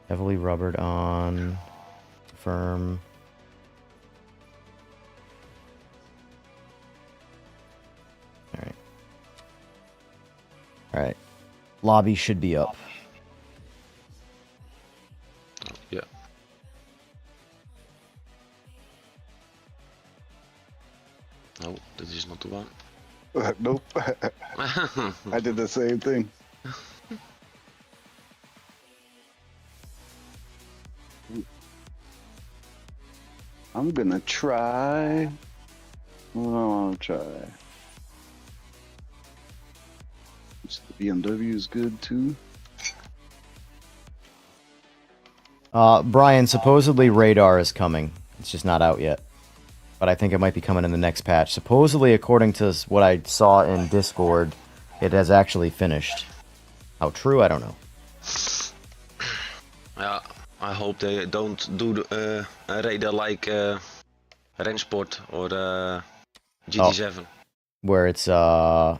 Heavily rubbered on. Firm. All right. All right. Lobby should be up. Yeah. No, this is not the one. Nope. I did the same thing. I'm gonna try. What do I want to try? The BMW is good too. Brian, supposedly radar is coming. It's just not out yet. But I think it might be coming in the next patch. Supposedly, according to what I saw in Discord, it has actually finished. How true, I don't know. Yeah, I hope they don't do a radar like Rensport or GT7. Where it's, I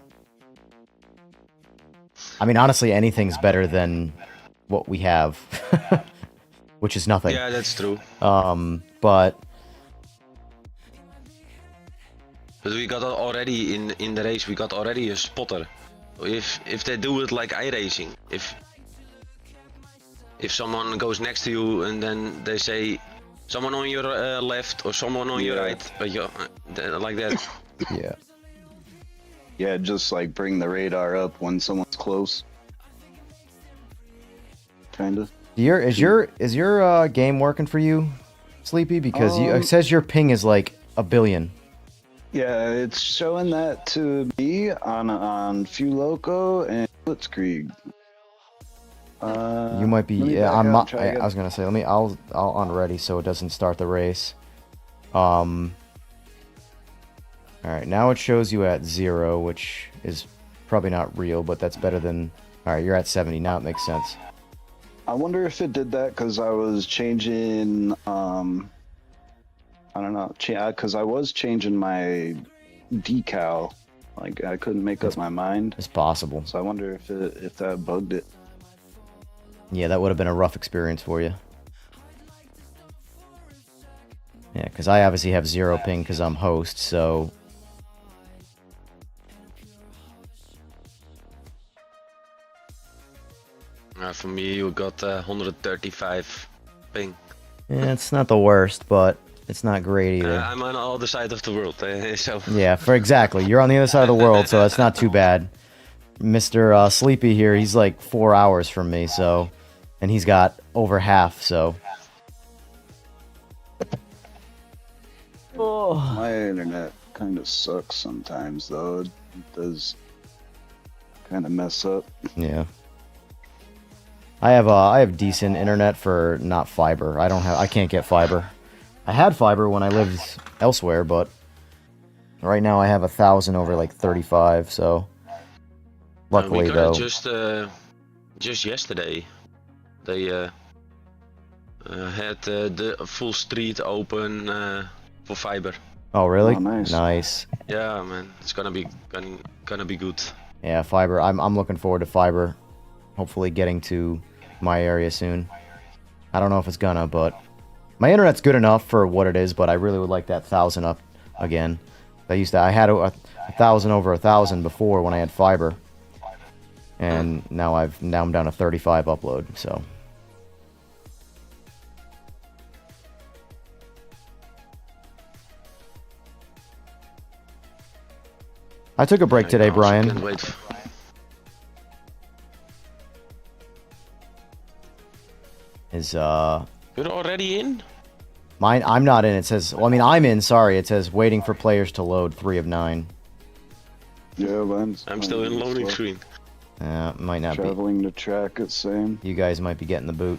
mean, honestly, anything's better than what we have. Which is nothing. Yeah, that's true. But we got already in the race. We got already a spotter. If they do it like iRacing, if someone goes next to you and then they say someone on your left or someone on your right, but like that. yeah. Yeah, just like bring the radar up when someone's close. Kinda. Is your game working for you, Sleepy? Because it says your ping is like 1 billion. Yeah, it's showing that to me on Loco and Blitzkrieg. You might be. Yeah, I'm not. I was gonna say. I'll unready so it doesn't start the race. All right, now it shows you at 0, which is probably not real, but that's better than. All right, you're at 70 now. It makes sense. I wonder if it did that because I was changing. I don't know, because I was changing my decal. Like I couldn't make up my mind. It's possible. So I wonder if that bugged it. Yeah, that would have been a rough experience for you. Yeah, because I obviously have 0 ping because I'm host, so. For me, you got 135 ping. Yeah, it's not the worst, but it's not great either. I'm on the other side of the world, so. Yeah, exactly. You're on the other side of the world, so that's not too bad. Mr. Sleepy here, he's like 4 hours from me, so, and he's got over half, so. My internet kind of sucks sometimes, though. It does kind of mess up. Yeah. I have decent internet for not fiber. I can't get fiber. I had fiber when I lived elsewhere, but right now I have 1,000 over like 35, so luckily we though. Just yesterday, they had the full street open for fiber. Oh really? Oh, nice. Nice. Yeah, man, it's gonna be good. Yeah, fiber. I'm looking forward to fiber. Hopefully getting to my area soon. I don't know if it's gonna, but my internet's good enough for what it is, but I really would like that 1,000 up again. I had 1,000 over 1,000 before when I had fiber. And now I'm down to 35 upload, so. I took a break today, Brian. Can't wait. You're already in? Mine, I'm not in. It says, well, I mean, I'm in, sorry. It says waiting for players to load, 3 of 9. Yeah, I'm still in loading screen. Might not be. Traveling the track, it's same. You guys might be getting the boot.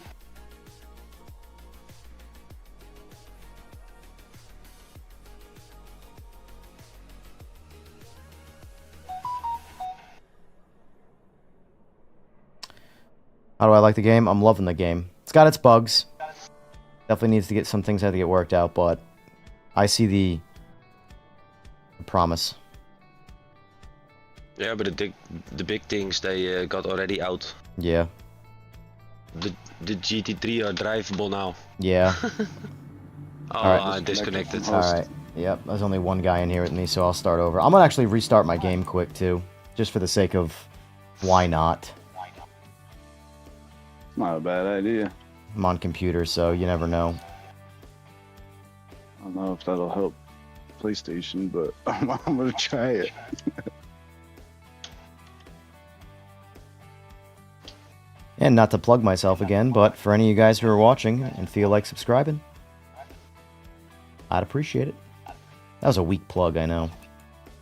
How do I like the game? I'm loving the game. It's got its bugs. Definitely needs to get some things have to get worked out, but I see the promise. Yeah, but the big things they got already out. Yeah. The GT3 are drivable now. Yeah. Oh, Alright. I disconnected. Alright. Yep, there's only one guy in here with me, so I'll start over. I'm gonna actually restart my game quick, too. Just for the sake of why not. Not a bad idea. I'm on computer, so you never know. I don't know if that'll help PlayStation, but I'm gonna try it. And not to plug myself again, but for any of you guys who are watching and feel like subscribing, I'd appreciate it. That was a weak plug, I know.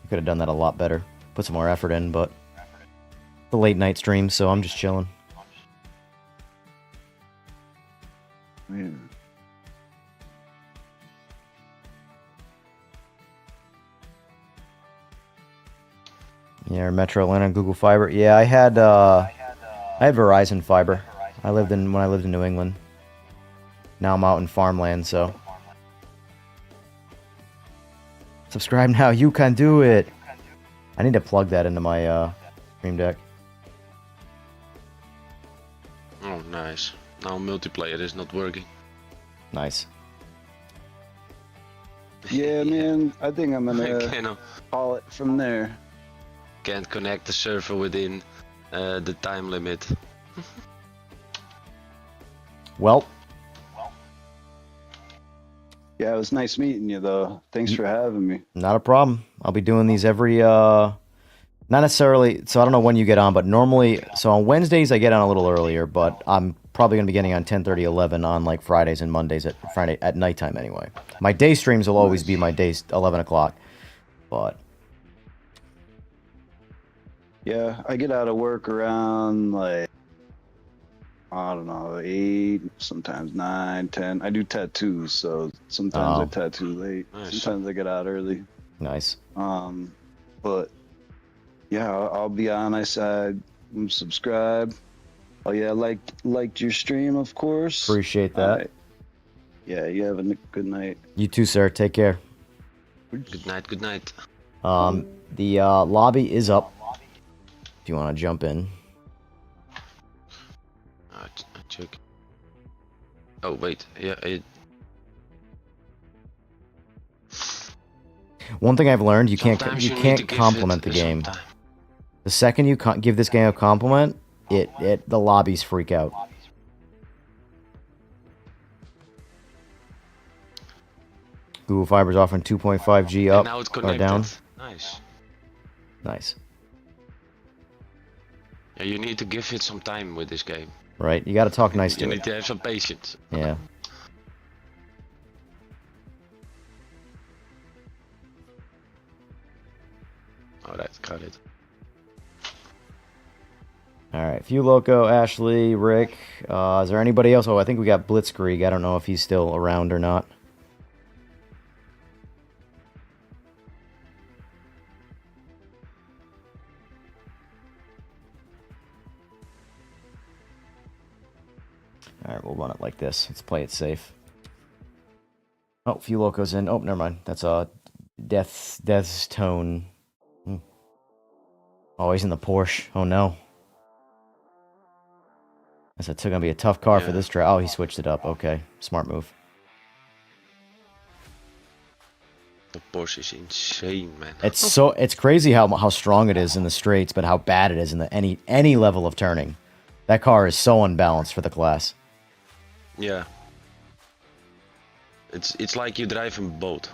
I could have done that a lot better. Put some more effort in, but the late night stream, so I'm just chilling. Man. Yeah, Metro Atlanta, Google Fiber. Yeah, I had Verizon Fiber. When I lived in New England. Now I'm out in farmland, so subscribe now. You can do it. I need to plug that into my Stream Deck. Oh, nice. Now multiplayer is not working. Nice. Yeah, man. I think I'm gonna Cannot, call it from there. can't connect the server within the time limit. Well, Yeah, it was nice meeting you, though. Thanks for having me. not a problem. I'll be doing these every not necessarily, so I don't know when you get on, but normally, so on Wednesdays I get on a little earlier, but I'm probably going to be getting on 10:30, 11 on like Fridays and Mondays at nighttime anyway. My day streams will always be my days 11 o'clock, but Yeah, I get out of work around like, I don't know, 8, sometimes 9, 10. I do tattoos, so sometimes I tattoo late. Nice. Sometimes I get out early. nice. But yeah, I'll be on. I said subscribe. Oh yeah, liked your stream, of course. Appreciate that. Alright. Yeah, you have a good night. You too, sir. Take care. Good night, good night. The lobby is up. If you want to jump in. I check. Oh wait, yeah. One thing I've learned, you can't Sometimes you need to can't give compliment it the game. some time. The second you give this game a compliment, the lobbies freak out. Google Fiber's offering 2.5G And up now it's or connected. down. Nice. Nice. Yeah, you need to give it some time with this game. Right? You got to talk nice You to need it. to have some patience. Yeah. Alright, got it. All right. Few Loco, Ashley, Rick. Is there anybody else? Oh, I think we got Blitzkrieg. I don't know if he's still around or not. All right, we'll run it like this. Let's play it safe. Oh, Few Locos in. Oh, never mind. That's a Death's Tone. Oh, he's in the Porsche. Oh no. That's gonna be a tough car for this track. Oh, he switched it up. Okay, smart move. The Porsche is insane, man. It's crazy how strong it is in the straights, but how bad it is in the any level of turning. That car is so unbalanced for the class. Yeah. It's like you drive a boat.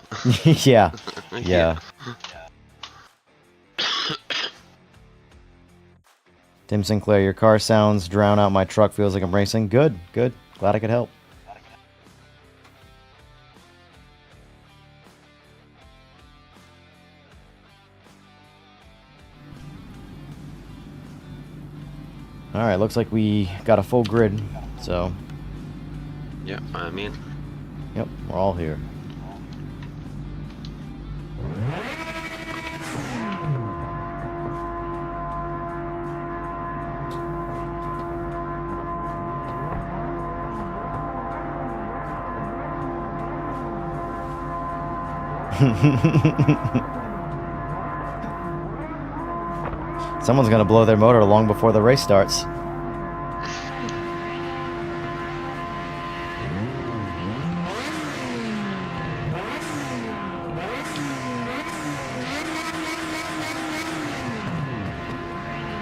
Yeah. Yeah. Tim Sinclair, your car sounds drown out my truck, feels like I'm racing. Good, good. Glad I could help. Alright, looks like we got a full grid, so Yeah, I'm in. yep, we're all here. Someone's gonna blow their motor long before the race starts.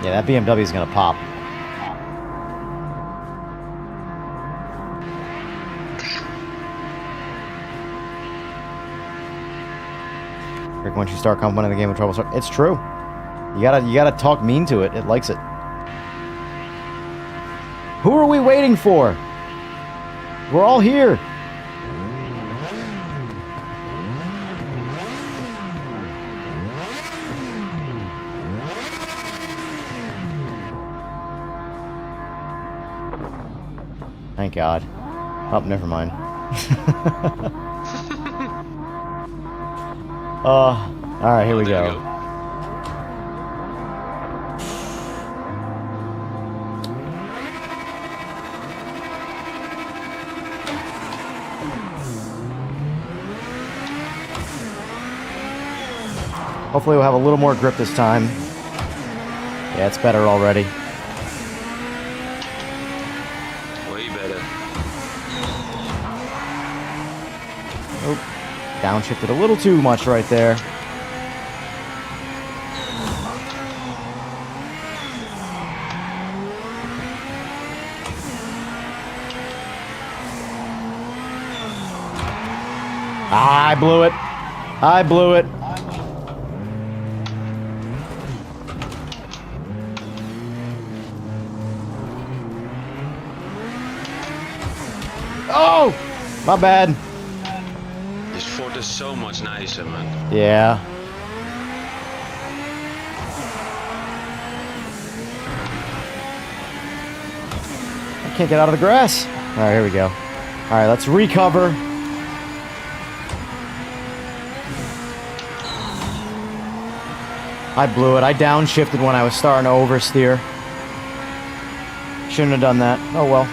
Yeah, that BMW is gonna pop. Rick, once you start complimenting the game with trouble, it's true. You gotta talk mean to it. It likes it. Who are we waiting for? We're all here. Thank God. Oh, never mind. Alright, here we There go. you Hopefully we'll have a little more grip this time. Yeah, it's better already. Way better. Oh, downshifted a little too much right there. Ah, I blew it. I blew it. Oh, my bad. This Ford is so much nicer, man. Yeah. I can't get out of the grass. All right, here we go. All right, let's recover. I blew it. I downshifted when I was starting to oversteer. Shouldn't have done that. Oh well.